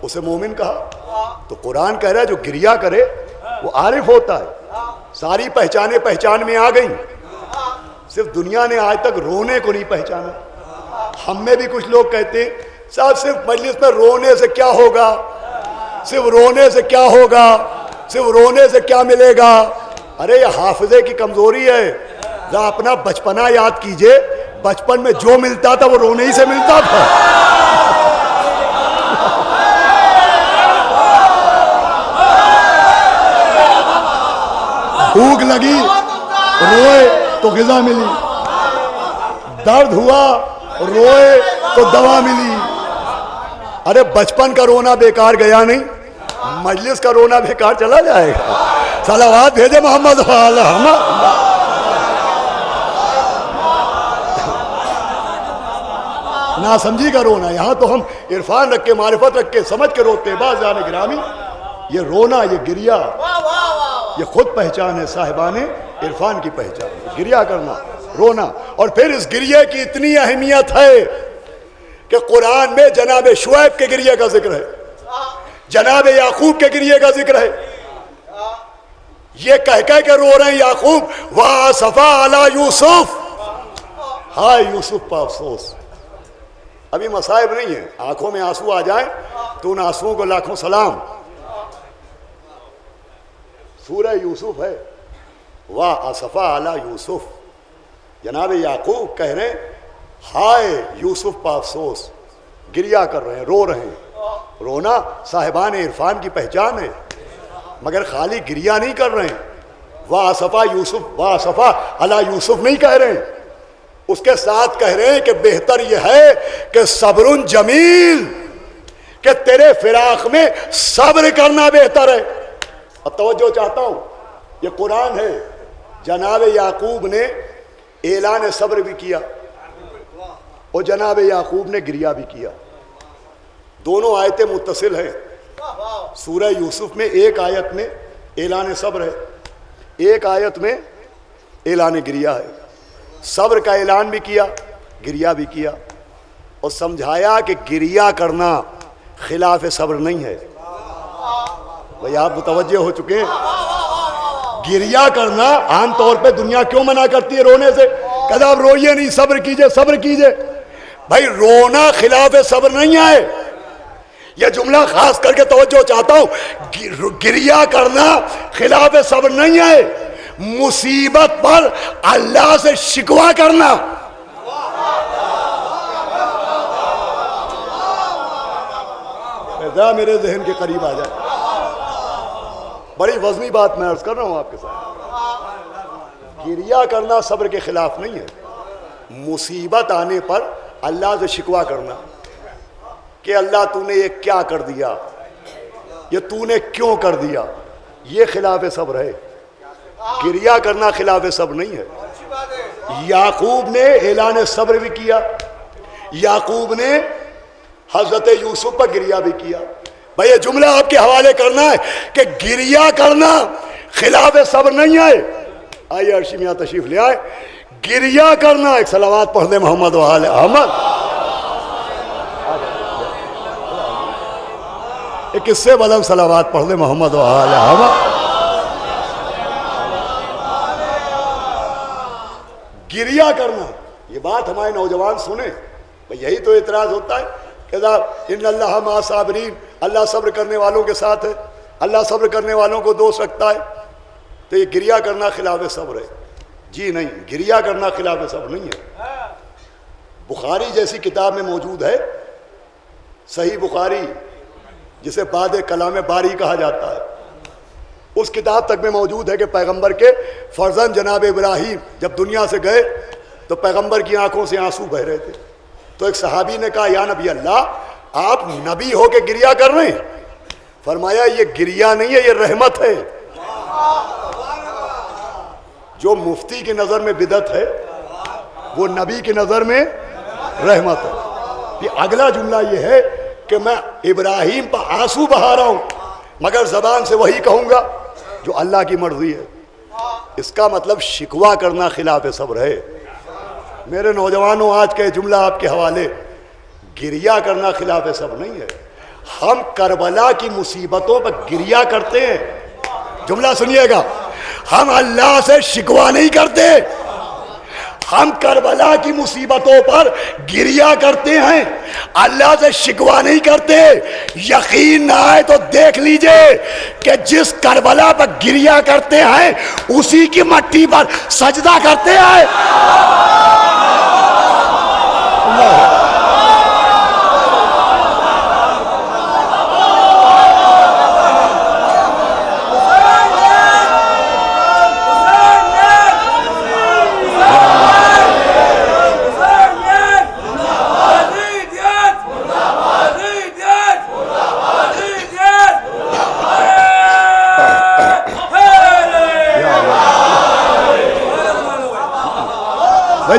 اسے مومن کہا۔ تو قرآن کہہ رہا ہے جو گریا کرے وہ عارف ہوتا ہے۔ ساری پہچانیں پہچان میں آ گئیں، صرف دنیا نے آج تک رونے کو نہیں پہچانا۔ ہم میں بھی کچھ لوگ کہتے ہیں صاحب صرف مجلس میں رونے سے کیا ہوگا، صرف رونے سے کیا ہوگا، صرف رونے سے کیا ملے گا۔ ارے یہ حافظے کی کمزوری ہے، ذرا اپنا بچپنا یاد کیجئے، بچپن میں جو ملتا تھا وہ رونے ہی سے ملتا تھا۔ بھوک لگی روئے تو غذا ملی، درد ہوا روئے تو دوا ملی۔ ارے بچپن کا رونا بیکار گیا نہیں، مجلس کا رونا بیکار چلا جائے گا۔ صلوات بھیجے محمد نا سمجھی کا رونا۔ یہاں تو ہم عرفان رکھ کے، معرفت رکھ کے، سمجھ کے روتے ہیں۔ باذان گرامی، یہ رونا، یہ گریا، یہ خود پہچان ہے صاحبان عرفان کی پہچان۔ گریا کرنا، رونا، اور پھر اس گریے کی اتنی اہمیت ہے کہ قرآن میں جناب شعیب کے گریے کا ذکر ہے، جناب یعقوب کے گریے کا ذکر ہے۔ یہ کہہ کے رو رہے ہیں یعقوب وَآسَفَا عَلَى یوسف، ہائے یوسف پر افسوس۔ ابھی مصائب نہیں ہے، آنکھوں میں آنسو آ جائیں تو ان آنسوؤں کو لاکھوں سلام۔ سورہ یوسف ہے، وَآسَفَا عَلَى یوسف، جناب یعقوب کہہ رہے ہیں ہائے یوسف پر افسوس، گریا کر رہے ہیں، رو رہے ہیں۔ رونا صاحبان عرفان کی پہچان ہے، مگر خالی گریا نہیں کر رہے ہیں۔ وَآسَفَا یوسف، وَآسَفَا عَلَى یوسف نہیں کہہ رہے ہیں، اس کے ساتھ کہہ رہے ہیں کہ بہتر یہ ہے کہ صبر جمیل، کہ تیرے فراق میں صبر کرنا بہتر ہے۔ اب توجہ چاہتا ہوں، یہ قرآن ہے۔ جناب یعقوب نے اعلان صبر بھی کیا اور جناب یعقوب نے گریا بھی کیا، دونوں آیتیں متصل ہیں۔ سورہ یوسف میں ایک آیت میں اعلان صبر ہے، ایک آیت میں اعلان گریا ہے۔ صبر کا اعلان بھی کیا، گریا بھی کیا، اور سمجھایا کہ گریا کرنا خلاف صبر نہیں ہے۔ بھئی آپ متوجہ ہو چکے ہیں، گریا کرنا عام طور پہ دنیا کیوں منع کرتی ہے رونے سے؟ کہتا آپ روئیے نہیں، صبر کیجئے، صبر کیجئے۔ بھائی رونا خلاف صبر نہیں ہے، یہ جملہ خاص کر کے توجہ چاہتا ہوں۔ گریا کرنا خلاف صبر نہیں ہے، مصیبت پر اللہ سے شکوہ کرنا۔ ذرا میرے ذہن کے قریب آ جائے، بڑی وزنی بات میں عرض کر رہا ہوں آپ کے ساتھ۔ گریا کرنا صبر کے خلاف نہیں ہے، مصیبت آنے پر اللہ سے شکوہ کرنا کہ اللہ تو نے یہ کیا کر دیا، یہ تو نے کیوں کر دیا، یہ خلاف صبر ہے۔ گریا کرنا خلاف صبر نہیں ہے۔ یعقوب نے اعلان صبر بھی کیا، یعقوب نے حضرت یوسف پر گریا بھی کیا۔ بھئی یہ جملہ آپ کے حوالے کرنا ہے کہ گریا کرنا خلاف صبر نہیں ہے۔ آئیے عرشی میاں تشریف لے آئے۔ گریا کرنا، ایک صلوات پڑھ دیں محمد و آل احمد۔ ایک اس سے بلند صلوات پڑھ دے محمد و آل محمد۔ گریہ کرنا، یہ بات ہمارے نوجوان سنیں، یہی تو اعتراض ہوتا ہے کہ ان اللہ مع صابرین، اللہ صبر کرنے والوں کے ساتھ ہے، اللہ صبر کرنے والوں کو دوست رکھتا ہے، تو یہ گریہ کرنا خلاف صبر ہے؟ جی نہیں، گریہ کرنا خلاف صبر نہیں ہے۔ بخاری جیسی کتاب میں موجود ہے، صحیح بخاری جسے بعد کلام باری کہا جاتا ہے، اس کتاب تک میں موجود ہے کہ پیغمبر کے فرزند جناب ابراہیم جب دنیا سے گئے تو پیغمبر کی آنکھوں سے آنسو بہ رہے تھے، تو ایک صحابی نے کہا یا نبی اللہ آپ نبی ہو کے گریہ کر رہے ہیں؟ فرمایا یہ گریہ نہیں ہے، یہ رحمت ہے۔ جو مفتی کی نظر میں بدعت ہے وہ نبی کی نظر میں رحمت ہے۔ یہ اگلا جملہ یہ ہے کہ میں ابراہیم پر آنسو بہا رہا ہوں مگر زبان سے وہی کہوں گا جو اللہ کی مرضی ہے، اس کا مطلب شکوہ کرنا خلاف صبر ہے۔ میرے نوجوانوں آج کا جملہ آپ کے حوالے، گریہ کرنا خلاف صبر نہیں ہے۔ ہم کربلا کی مصیبتوں پر گریہ کرتے ہیں، جملہ سنیے گا، ہم اللہ سے شکوہ نہیں کرتے، ہم کربلا کی مصیبتوں پر گریہ کرتے ہیں، اللہ سے شکوہ نہیں کرتے۔ یقین نہ آئے تو دیکھ لیجئے کہ جس کربلا پر گریہ کرتے ہیں اسی کی مٹی پر سجدہ کرتے ہیں۔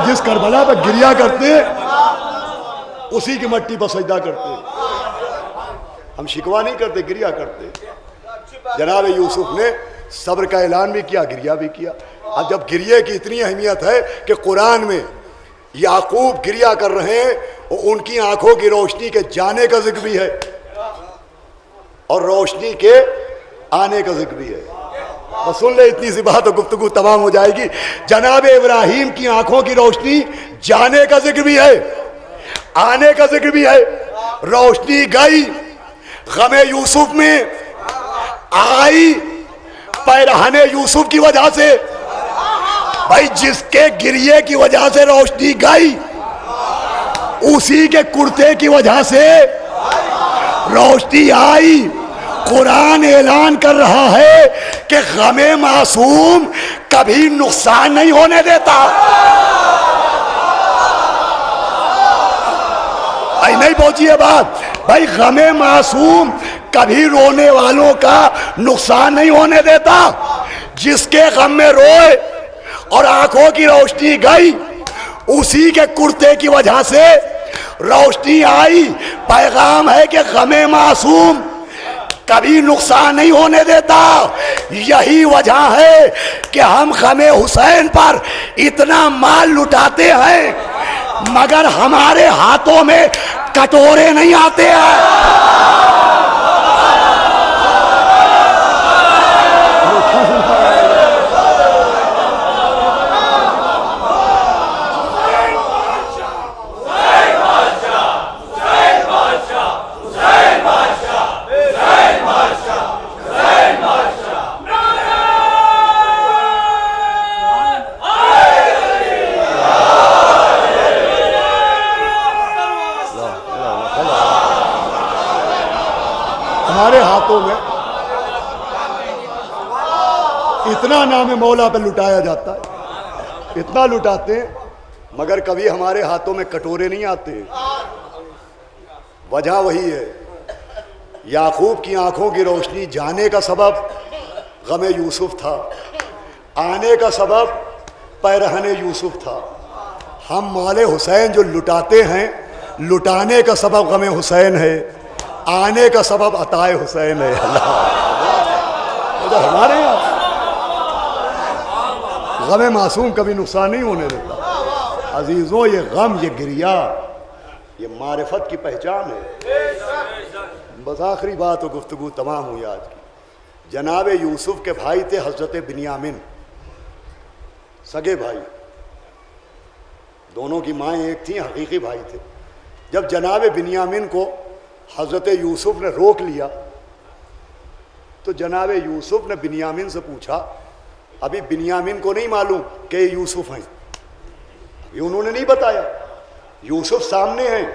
جس کربلا پر گریہ کرتے اسی کی مٹی پر سجدہ کرتے، ہم شکوہ نہیں کرتے، گریہ کرتے۔ جناب یوسف نے صبر کا اعلان بھی کیا، گریہ بھی کیا۔ اب جب گریہ کی اتنی اہمیت ہے کہ قرآن میں یعقوب گریہ کر رہے ہیں اور ان کی آنکھوں کی روشنی کے جانے کا ذکر بھی ہے اور روشنی کے آنے کا ذکر بھی ہے۔ اور سن لے اتنی سی بات تو گفتگو تمام ہو جائے گی۔ جناب ابراہیم کی آنکھوں کی روشنی جانے کا ذکر بھی ہے، آنے کا ذکر بھی ہے۔ روشنی گئی، غم یوسف میں آئی پیرہن یوسف کی وجہ سے۔ بھائی جس کے گریے کی وجہ سے روشنی گئی اسی کے کرتے کی وجہ سے روشنی آئی۔ قرآن اعلان کر رہا ہے کہ غم معصوم کبھی نقصان نہیں ہونے دیتا۔ نہیں پہنچی ہے بات؟ بھائی غم معصوم کبھی رونے والوں کا نقصان نہیں ہونے دیتا۔ جس کے غم میں روئے اور آنکھوں کی روشنی گئی اسی کے کرتے کی وجہ سے روشنی آئی۔ پیغام ہے کہ غم معصوم کبھی نقصان نہیں ہونے دیتا۔ یہی وجہ ہے کہ ہم غم حسین پر اتنا مال لٹاتے ہیں مگر ہمارے ہاتھوں میں کٹورے نہیں آتے ہیں۔ ہمارے ہاتھوں میں اتنا نام مولا پہ لٹایا جاتا ہے، اتنا لٹاتے ہیں مگر کبھی ہمارے ہاتھوں میں کٹورے نہیں آتے۔ وجہ وہی ہے، یعقوب کی آنکھوں کی روشنی جانے کا سبب غم یوسف تھا، آنے کا سبب پیرہن یوسف تھا۔ ہم مال حسین جو لٹاتے ہیں، لٹانے کا سبب غم حسین ہے، آنے کا سبب عطائے حسین ہے۔ اللہ ہمارے یہاں غم معصوم کبھی نقصان نہیں ہونے دیتا۔ عزیزوں یہ غم، یہ گریہ، یہ معرفت کی پہچان ہے۔ بس آخری بات و گفتگو تمام ہوئی آج کی. جناب یوسف کے بھائی تھے حضرت بنیامین، سگے بھائی، دونوں کی مائیں ایک تھیں، حقیقی بھائی تھے. جب جناب بنیامین کو حضرت یوسف نے روک لیا تو جناب یوسف نے بنیامین سے پوچھا، ابھی بنیامین کو نہیں معلوم کہ یہ یوسف ہیں، یہ انہوں نے نہیں بتایا. یوسف سامنے ہیں،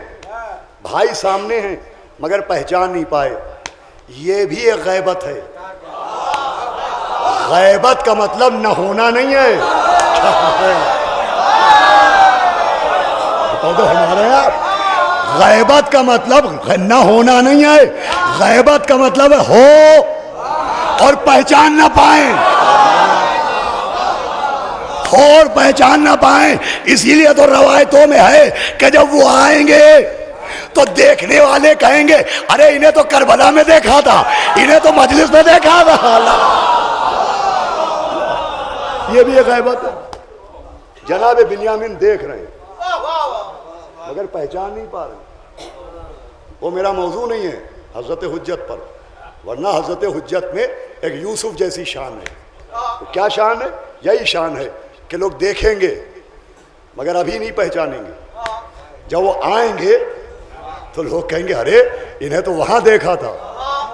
بھائی سامنے ہیں، مگر پہچان نہیں پائے. یہ بھی ایک غیبت ہے. غیبت کا مطلب نہ ہونا نہیں ہے. بتاؤ تو ہمارے یہاں غیبت کا مطلب نہ ہونا نہیں ہے. غیبت کا مطلب ہے ہو اور پہچان نہ پائیں، ہو اور پہچان نہ پائیں. اسی لیے تو روایتوں میں ہے کہ جب وہ آئیں گے تو دیکھنے والے کہیں گے ارے انہیں تو کربلا میں دیکھا تھا، انہیں تو مجلس میں دیکھا تھا. یہ بھی ایک غیبت ہے. جناب بنیامین دیکھ رہے ہیں مگر پہچان نہیں پا رہے. وہ میرا موضوع نہیں ہے حضرت حجت پر، ورنہ حضرت حجت میں ایک یوسف جیسی شان ہے. کیا شان ہے؟ یہی شان ہے کہ لوگ دیکھیں گے مگر ابھی نہیں پہچانیں گے. جب وہ آئیں گے تو لوگ کہیں گے ارے انہیں تو وہاں دیکھا تھا،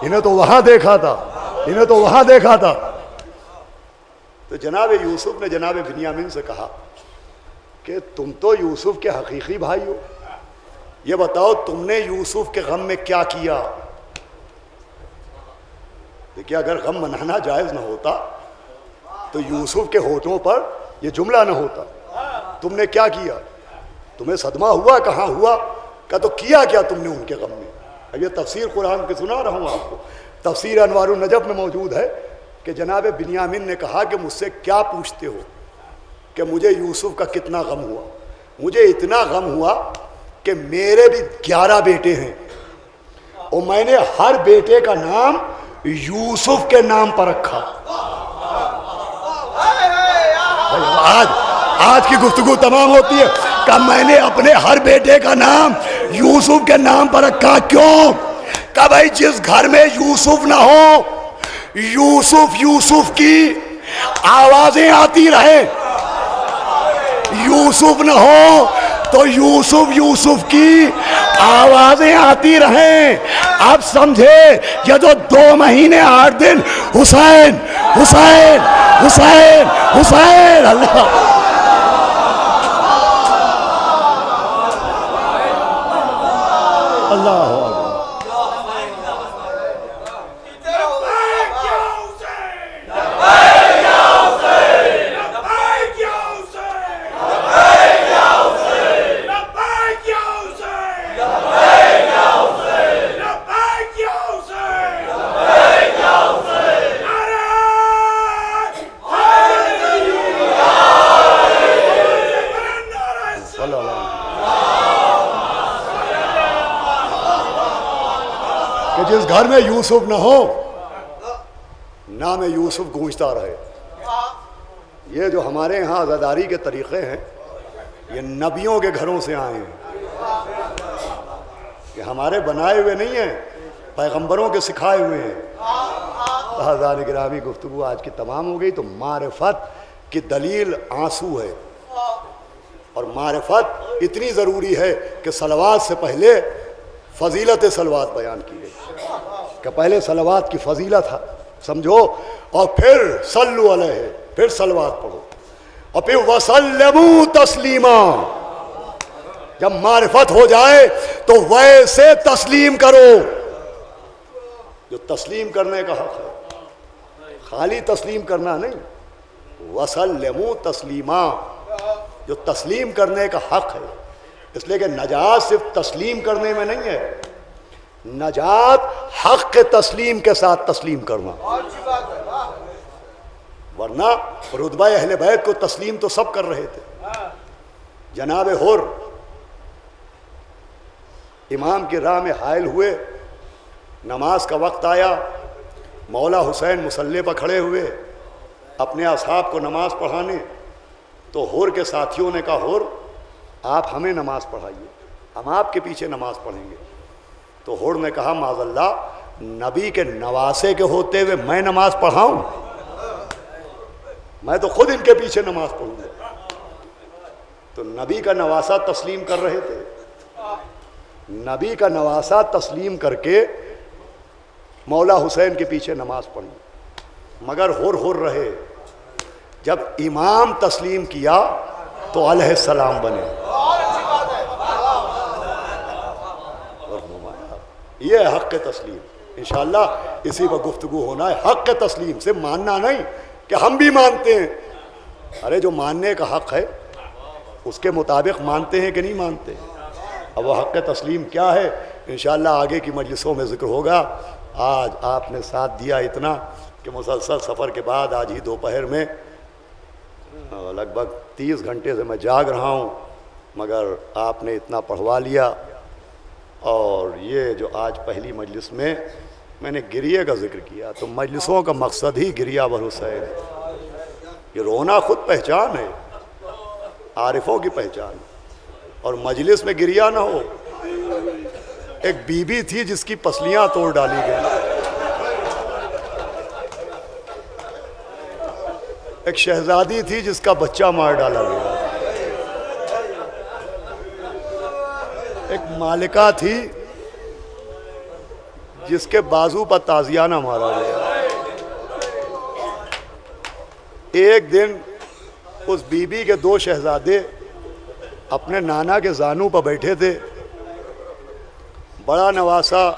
انہیں تو وہاں دیکھا تھا، انہیں تو وہاں دیکھا تھا. تو جناب یوسف نے جناب بنیامین سے کہا کہ تم تو یوسف کے حقیقی بھائی ہو، یہ بتاؤ تم نے یوسف کے غم میں کیا کیا. دیکھیے اگر غم منانا جائز نہ ہوتا تو یوسف کے ہونٹوں پر یہ جملہ نہ ہوتا. تم نے کیا کیا؟ تمہیں صدمہ ہوا؟ کہاں ہوا؟ کہ تو کیا کیا تم نے ان کے غم میں؟ اب یہ تفسیر قرآن کی سنا رہا ہوں آپ کو، تفسیر انوار النجف میں موجود ہے کہ جناب بنیامین نے کہا کہ مجھ سے کیا پوچھتے ہو کہ مجھے یوسف کا کتنا غم ہوا. مجھے اتنا غم ہوا کہ میرے بھی 11 بیٹے ہیں اور میں نے ہر بیٹے کا نام یوسف کے نام پر رکھا. آج کی گفتگو تمام ہوتی ہے کہ میں نے اپنے ہر بیٹے کا نام یوسف کے نام پر رکھا. کیوں؟ کہ بھائی جس گھر میں یوسف نہ ہو، یوسف یوسف کی آوازیں آتی رہیں. یوسف نہ ہو تو یوسف یوسف کی آوازیں آتی رہیں. آپ سمجھے یہ جو 2 مہینے 8 دن حسین حسین حسین حسین، اللہ اللہ کہ جس گھر میں یوسف نہ ہو نام یوسف گونجتا رہے. یہ جو ہمارے ہاں عزاداری کے طریقے ہیں یہ نبیوں کے گھروں سے آئے ہیں، یہ ہمارے بنائے ہوئے نہیں ہیں، پیغمبروں کے سکھائے ہوئے ہیں. حضرات گرامی گفتگو آج کی تمام ہو گئی. تو معرفت کی دلیل آنسو ہے، اور معرفت اتنی ضروری ہے کہ صلوات سے پہلے فضیلت صلوات بیان کی گئی کہ پہلے صلوات کی فضیلت ہے سمجھو، اور پھر صلو علیہ، پھر صلوات پڑھو، اور پھر وسلموا تسلیما. جب معرفت ہو جائے تو ویسے تسلیم کرو جو تسلیم کرنے کا حق ہے، خالی تسلیم کرنا نہیں. وسلموا تسلیما، جو تسلیم کرنے کا حق ہے. اس لیے کہ نجات صرف تسلیم کرنے میں نہیں ہے، نجات حق کے تسلیم کے ساتھ تسلیم کرنا. ورنہ رتبہ اہل بیت کو تسلیم تو سب کر رہے تھے. جناب حر امام کی راہ میں حائل ہوئے، نماز کا وقت آیا، مولا حسین مصلی پر کھڑے ہوئے اپنے اصحاب کو نماز پڑھانے. تو حر کے ساتھیوں نے کہا حر آپ ہمیں نماز پڑھائیے، ہم آپ کے پیچھے نماز پڑھیں گے. تو ہور نے کہا معاذ اللہ نبی کے نواسے کے ہوتے ہوئے میں نماز پڑھاؤں؟ میں تو خود ان کے پیچھے نماز پڑھوں گا۔ تو نبی کا نواسا تسلیم کر رہے تھے، نبی کا نواسا تسلیم کر کے مولا حسین کے پیچھے نماز پڑھی، مگر ہور رہے۔ جب امام تسلیم کیا تو علیہ السلام بنے۔ یہ ہے حق تسلیم۔ انشاءاللہ اسی پر گفتگو ہونا ہے، حق تسلیم سے ماننا نہیں کہ ہم بھی مانتے ہیں، ارے جو ماننے کا حق ہے اس کے مطابق مانتے ہیں کہ نہیں مانتے؟ اب وہ حق تسلیم کیا ہے انشاءاللہ آگے کی مجلسوں میں ذکر ہوگا۔ آج آپ نے ساتھ دیا اتنا کہ مسلسل سفر کے بعد آج ہی دوپہر میں لگ بھگ 30 گھنٹے سے میں جاگ رہا ہوں، مگر آپ نے اتنا پڑھوا لیا۔ اور یہ جو آج پہلی مجلس میں نے گریے کا ذکر کیا، تو مجلسوں کا مقصد ہی گریہ بر حسین ہے۔ یہ رونا خود پہچان ہے، عارفوں کی پہچان، اور مجلس میں گریہ نہ ہو۔ ایک بی بی تھی جس کی پسلیاں توڑ ڈالی گئی، ایک شہزادی تھی جس کا بچہ مار ڈالا گیا، ایک مالکہ تھی جس کے بازو پر تازیانہ مارا گیا۔ ایک دن اس بی بی کے 2 شہزادے اپنے نانا کے زانو پر بیٹھے تھے، بڑا نواسا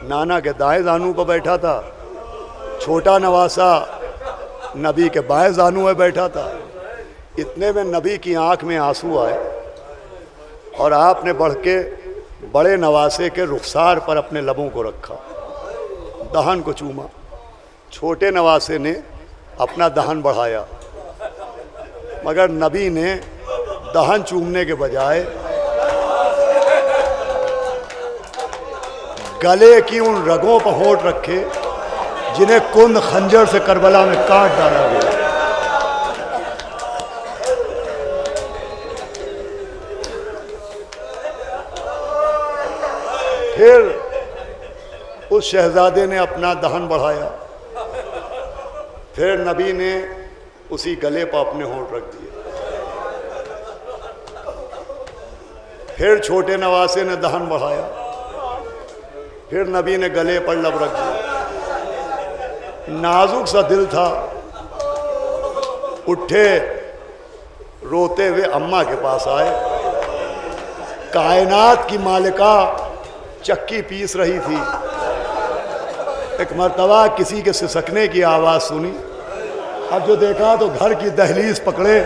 نانا کے دائیں زانو پر بیٹھا تھا، چھوٹا نواسا نبی کے بائیں زانو میں بیٹھا تھا۔ اتنے میں نبی کی آنکھ میں آنسو آئے اور آپ نے بڑھ کے بڑے نواسے کے رخسار پر اپنے لبوں کو رکھا، دہن کو چوما۔ چھوٹے نواسے نے اپنا دہن بڑھایا، مگر نبی نے دہن چومنے کے بجائے گلے کی ان رگوں پر ہونٹ رکھے جنہیں کند خنجر سے کربلا میں کاٹ ڈالا گیا۔ پھر اس شہزادے نے اپنا دہن بڑھایا، پھر نبی نے اسی گلے پر اپنے ہونٹ رکھ دیے، پھر چھوٹے نواسے نے دہن بڑھایا، پھر نبی نے گلے پر لب رکھ دیا۔ نازک سا دل تھا، اٹھے روتے ہوئے اماں کے پاس آئے۔ کائنات کی مالکہ چکی پیس رہی تھی، ایک مرتبہ کسی کے سسکنے کی آواز سنی، اب جو دیکھا تو گھر کی دہلیز پکڑے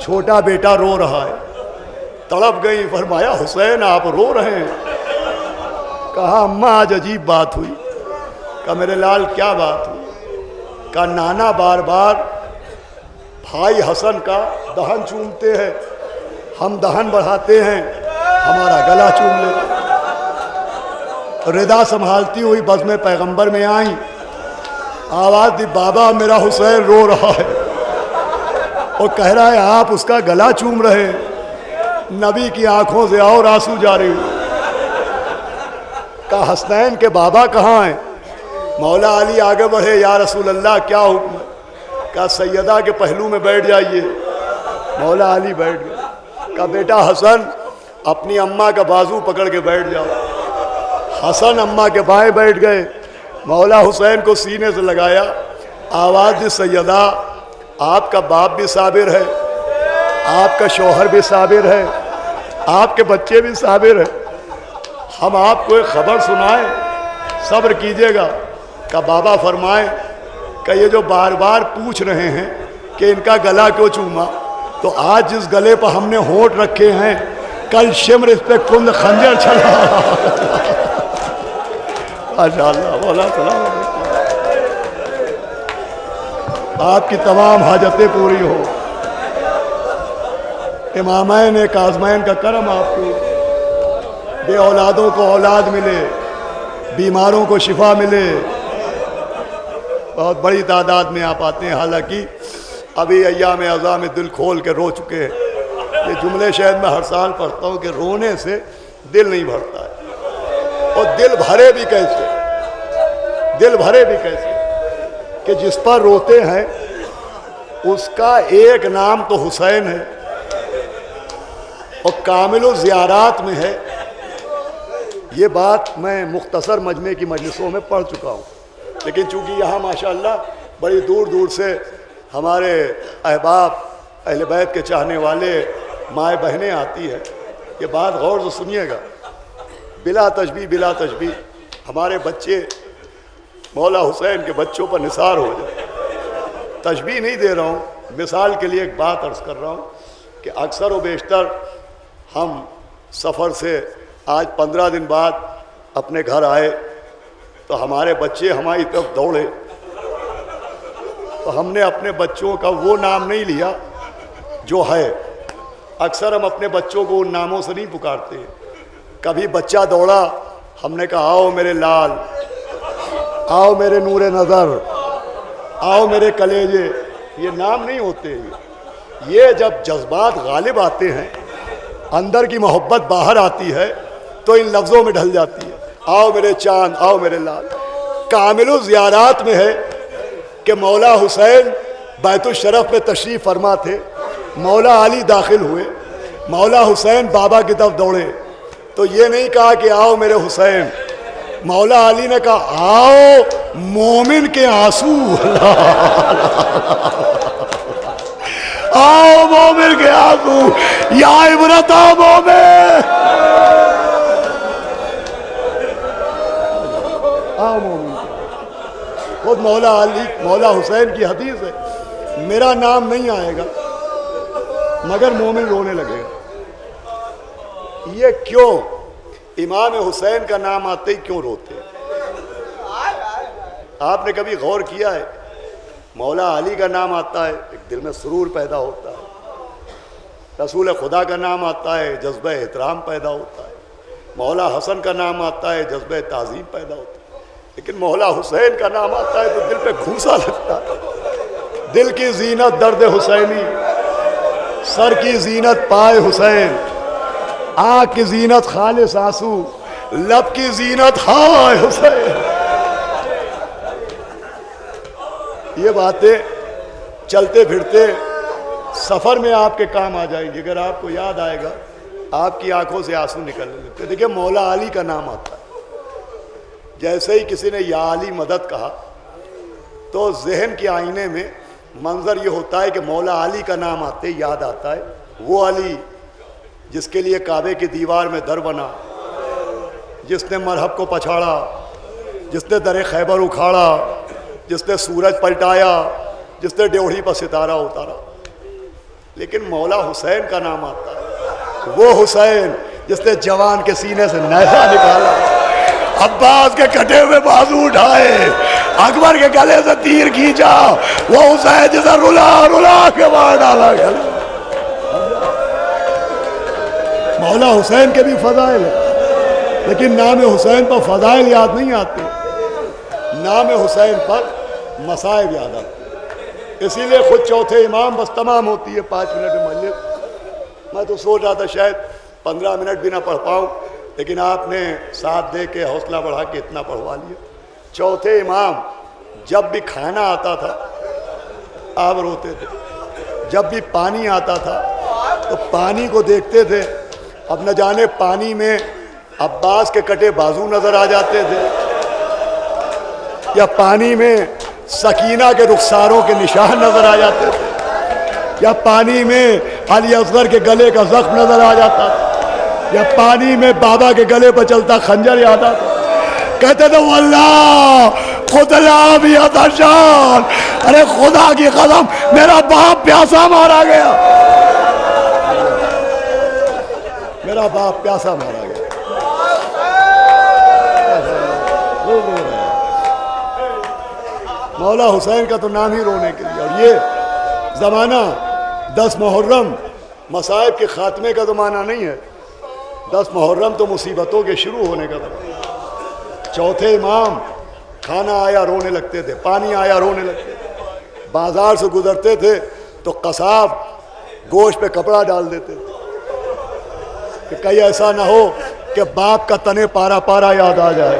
چھوٹا بیٹا رو رہا ہے۔ تڑپ گئی، فرمایا حسین آپ رو رہے ہیں؟ کہا اماں آج عجیب بات ہوئی۔ کہا میرے لال کیا بات ہوئی؟ کہا نانا بار بار بھائی حسن کا دہن چومتے ہیں، ہم دہن بڑھاتے ہیں، ہمارا گلا چوم لیتے۔ ردا سنبھالتی ہوئی بزم پیغمبر میں آئیں، آواز دی بابا میرا حسین رو رہا ہے، اور کہہ رہا ہے آپ اس کا گلا چوم رہے ہیں۔ نبی کی آنکھوں سے اور آنسو جاری ہوئے۔ کہا حسنین کے بابا کہاں ہیں؟ مولا علی آگے بڑھے، یا رسول اللہ کیا حکم ہے؟ کہا سیدہ کے پہلو میں بیٹھ جائیے۔ مولا علی بیٹھ گئے۔ کہا بیٹا حسن اپنی اماں کا بازو پکڑ کے بیٹھ جاؤ۔ حسن اماں کے بائیں بیٹھ گئے، مولا حسین کو سینے سے لگایا، آواز دی سیدہ آپ کا باپ بھی صابر ہے، آپ کا شوہر بھی صابر ہے، آپ کے بچے بھی صابر ہیں، ہم آپ کو ایک خبر سنائیں، صبر کیجیے گا۔ کہ بابا فرمائیں کہ یہ جو بار بار پوچھ رہے ہیں کہ ان کا گلا کیوں چوما، تو آج جس گلے پر ہم نے ہونٹ رکھے ہیں کل شمر اس پہ کند خنجر چلا۔ ماشاءاللہ مولا سلام علیکم، آپ کی تمام حاجتیں پوری ہو، امامین کاظمین کا کرم آپ کو، بے اولادوں کو اولاد ملے، بیماروں کو شفا ملے۔ بہت بڑی تعداد میں آپ آتے ہیں، حالانکہ ابھی ایام اعزاء میں دل کھول کے رو چکے ہیں۔ یہ جملے شاید میں ہر سال پڑھتا ہوں کہ رونے سے دل نہیں بھرتا ہے، اور دل بھرے بھی کیسے، دل بھرے بھی کیسے کہ جس پر روتے ہیں اس کا ایک نام تو حسین ہے اور کامل الزیارات میں ہے۔ یہ بات میں مختصر مجمع کی مجلسوں میں پڑھ چکا ہوں، لیکن چونکہ یہاں ماشاءاللہ بڑی دور دور سے ہمارے احباب اہل بیت کے چاہنے والے مائیں بہنیں آتی ہیں، یہ بات غور سے سنیے گا، بلا تشبیہ بلا تشبیہ ہمارے بچے مولا حسین کے بچوں پر نثار ہو جائے۔ تشبیہ نہیں دے رہا ہوں، مثال کے لیے ایک بات عرض کر رہا ہوں کہ اکثر و بیشتر ہم سفر سے آج 15 دن بعد اپنے گھر آئے تو ہمارے بچے ہماری طرف دوڑے، تو ہم نے اپنے بچوں کا وہ نام نہیں لیا جو ہے۔ اکثر ہم اپنے بچوں کو ان ناموں سے نہیں پکارتے۔ کبھی بچہ دوڑا، ہم نے کہا آؤ میرے لال، آؤ میرے نور نظر، آؤ میرے کلیجے، یہ نام نہیں ہوتے۔ یہ جب جذبات غالب آتے ہیں، اندر کی محبت باہر آتی ہے تو ان لفظوں میں ڈھل جاتی ہے، آؤ میرے چاند، آؤ میرے لال۔ کامل الزیارات میں ہے کہ مولا حسین بیت الشرف میں تشریف فرما تھے، مولا علی داخل ہوئے، مولا حسین بابا کی طرف دوڑے تو یہ نہیں کہا کہ آؤ میرے حسین، مولا علی نے کہا آؤ مومن کے آنسو، آؤ مومن کے آنسو، یا عبرت آؤ مومن، آؤ مومن۔ خود مولا علی، مولا حسین کی حدیث ہے، میرا نام نہیں آئے گا مگر مومن رونے لگے گا۔ یہ کیوں؟ امام حسین کا نام آتے ہی کیوں روتے ہیں؟ آپ نے کبھی غور کیا ہے؟ مولا علی کا نام آتا ہے ایک دل میں سرور پیدا ہوتا ہے، رسول خدا کا نام آتا ہے جذبہ احترام پیدا ہوتا ہے، مولا حسن کا نام آتا ہے جذبہ تعظیم پیدا ہوتا ہے، لیکن مولا حسین کا نام آتا ہے تو دل پہ گھوسا لگتا ہے۔ دل کی زینت درد حسینی، سر کی زینت پائے حسین، آنکھ کی زینت خالص آنسو، لب کی زینت ہائے حسین۔ یہ باتیں چلتے پھرتے سفر میں آپ کے کام آ جائیں گی، اگر آپ کو یاد آئے گا آپ کی آنکھوں سے آنسو نکلنے لگتے۔ دیکھیں مولا علی کا نام آتا ہے، جیسے ہی کسی نے یا علی مدد کہا تو ذہن کے آئینے میں منظر یہ ہوتا ہے کہ مولا علی کا نام آتے ہی یاد آتا ہے وہ علی جس کے لیے کعبے کی دیوار میں در بنا، جس نے مرحب کو پچھاڑا، جس نے در خیبر اکھاڑا، جس نے سورج پلٹایا، جس نے ڈیوڑھی پر ستارہ اتارا۔ لیکن مولا حسین کا نام آتا ہے وہ حسین جس نے جوان کے سینے سے نیزہ نکالا، عباس کے کٹے ہوئے بازو اٹھائے، اکبر کے گلے سے تیر کھینچا، وہ حسین جسے رلا رلا کے مار ڈالا گیا۔ مولا حسین کے بھی فضائل ہیں، لیکن نام حسین پر فضائل یاد نہیں آتے، نام حسین پر مصائب یاد آتے۔ اسی لیے خود چوتھے امام بس تمام ہوتی ہے 5 منٹ میں مجلس۔ میں تو سوچ رہا تھا شاید 15 منٹ بھی نہ پڑھ پاؤں، لیکن آپ نے ساتھ دے کے حوصلہ بڑھا کے اتنا پڑھوا لیا۔ چوتھے امام جب بھی کھانا آتا تھا آپ روتے تھے، جب بھی پانی آتا تھا تو پانی کو دیکھتے تھے، اب نہ جانے پانی میں عباس کے کٹے بازو نظر آ جاتے تھے یا پانی میں سکینہ کے رخساروں کے نشان نظر آ جاتے تھے یا پانی میں علی اصغر کے گلے کا زخم نظر آ جاتا تھا یا پانی میں بابا کے گلے پر چلتا خنجر یاد آتا۔ کہتے تھے واللہ خود بھی عطشان، ارے خدا کی قسم میرا باپ پیاسا مارا گیا، میرا باپ پیاسا مارا گیا۔ مولا حسین کا تو نام ہی رونے کے لیے۔ اور یہ زمانہ 10 محرم مصائب کے خاتمے کا زمانہ نہیں ہے، 10 محرم تو مصیبتوں کے شروع ہونے کا زمانہ۔ چوتھے امام کھانا آیا رونے لگتے تھے، پانی آیا رونے لگتے تھے، بازار سے گزرتے تھے تو قصاب گوشت پہ کپڑا ڈال دیتے تھے کہ کہیں ایسا نہ ہو کہ باپ کا تنے پارا پارا یاد آ جائے.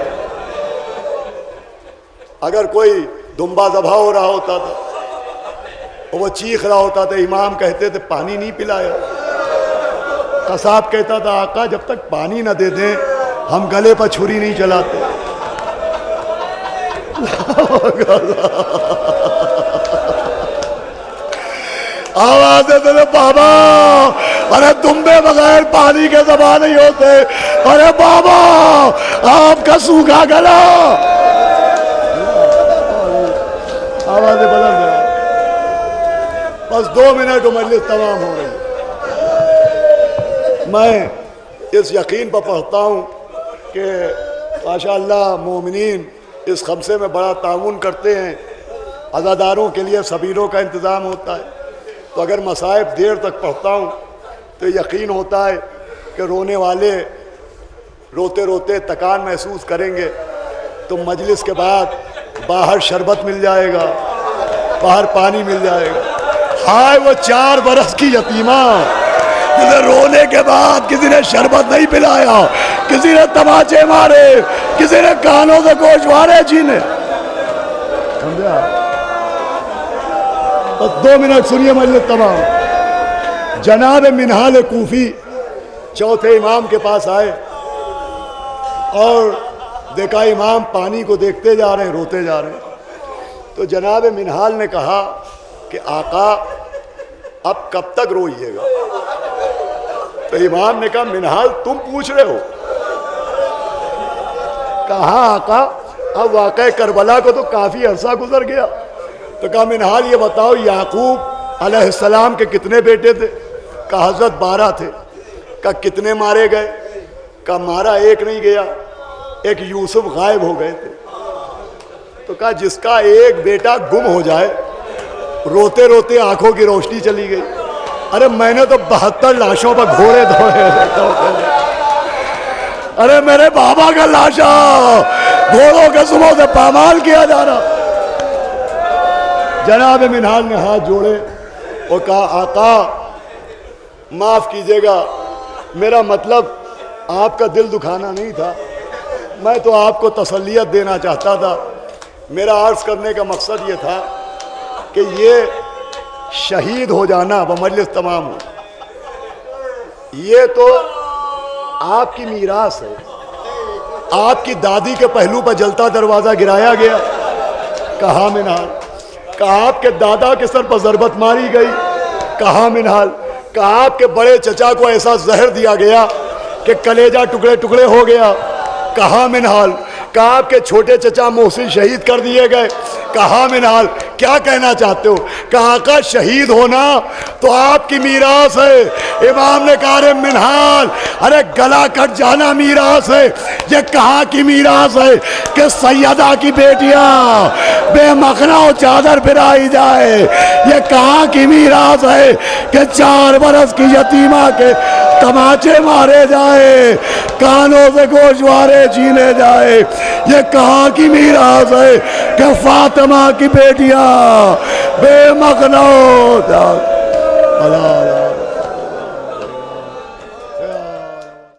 اگر کوئی دمبا ذبح ہو رہا ہوتا تھا، وہ چیخ رہا ہوتا تھا، امام کہتے تھے پانی نہیں پلایا. قصاب کہتا تھا آقا جب تک پانی نہ دے دیں ہم گلے پر چھری نہیں چلاتے. آواز دے بابا، ارے دمبے بغیر پانی کے ذبح نہیں ہوتے. ارے بابا آپ کا سوکھا گلا. آوازیں بدل گیا. بس 2 منٹ مجلس تمام ہو گئی. میں اس یقین پر پڑھتا ہوں کہ ماشاءاللہ مومنین اس خمسے میں بڑا تعاون کرتے ہیں. عزاداروں کے لیے سبیلوں کا انتظام ہوتا ہے. تو اگر مصائب دیر تک پڑھتا ہوں تو یقین ہوتا ہے کہ رونے والے روتے روتے تکان محسوس کریں گے. تو مجلس کے بعد باہر شربت مل جائے گا، باہر پانی مل جائے گا. ہائے وہ 4 برس کی یتیمہ جسے رونے کے بعد کسی نے شربت نہیں پلایا، کسی نے تماچے مارے، کسی نے کانوں سے گوشوارے چھینے. سمجھا؟ بس 2 منٹ سنیے مجلس تمام. جناب منہال کوفی چوتھے امام کے پاس آئے اور دیکھا امام پانی کو دیکھتے جا رہے ہیں، روتے جا رہے ہیں. تو جناب منہال نے کہا کہ آقا اب کب تک روئیے گا؟ تو امام نے کہا منہال تم پوچھ رہے ہو؟ کہا آقا اب واقعہ کربلا کو تو کافی عرصہ گزر گیا. تو کہا منہال یہ بتاؤ یعقوب علیہ السلام کے کتنے بیٹے تھے؟ کہا حضرت 12 تھے. کہا کتنے مارے گئے؟ کہا مارا ایک نہیں گیا، ایک یوسف غائب ہو گئے تھے. تو کہا جس کا ایک بیٹا گم ہو جائے، روتے روتے آنکھوں کی روشنی چلی گئی. ارے میں نے تو 72 لاشوں پر گھوڑے دھوئے. ارے میرے بابا کا لاشا گھوڑوں کے صبح سے پامال کیا جا رہا. جناب منہال نے ہاتھ جوڑے اور کہا آقا معاف کیجیے گا، میرا مطلب آپ کا دل دکھانا نہیں تھا، میں تو آپ کو تسلیت دینا چاہتا تھا. میرا عرض کرنے کا مقصد یہ تھا کہ یہ شہید ہو جانا بمجلس تمام ہو، یہ تو آپ کی میراث ہے. آپ کی دادی کے پہلو پر جلتا دروازہ گرایا گیا. کہا منہال. کہا آپ کے دادا کے سر پر ضربت ماری گئی. کہا منہال. کہا آپ کے بڑے چچا کو ایسا زہر دیا گیا کہ کلیجہ ٹکڑے ٹکڑے ہو گیا. کہا منہال. کہا آپ کے چھوٹے چچا محسن شہید کر دیے گئے. کہا منہال. کیا کہنا چاہتے ہو؟ کہا آقا شہید ہونا تو آپ کی میراث ہے. امام نے کہا ارے منہال، ارے گلا کٹ جانا میراث ہے. یہ کہاں کی میراث ہے کہ سیدہ کی بیٹیاں بے مخنا و چادر پھرائی جائے؟ یہ کہاں کی میراث ہے کہ 4 برس کی یتیمہ کے تماچے مارے جائے، کانوں سے گوشوارے چھینے جائے؟ یہ کہاں کی میراث ہے کہ فاطمہ کی بیٹیاں بے مخنا ہو جائے؟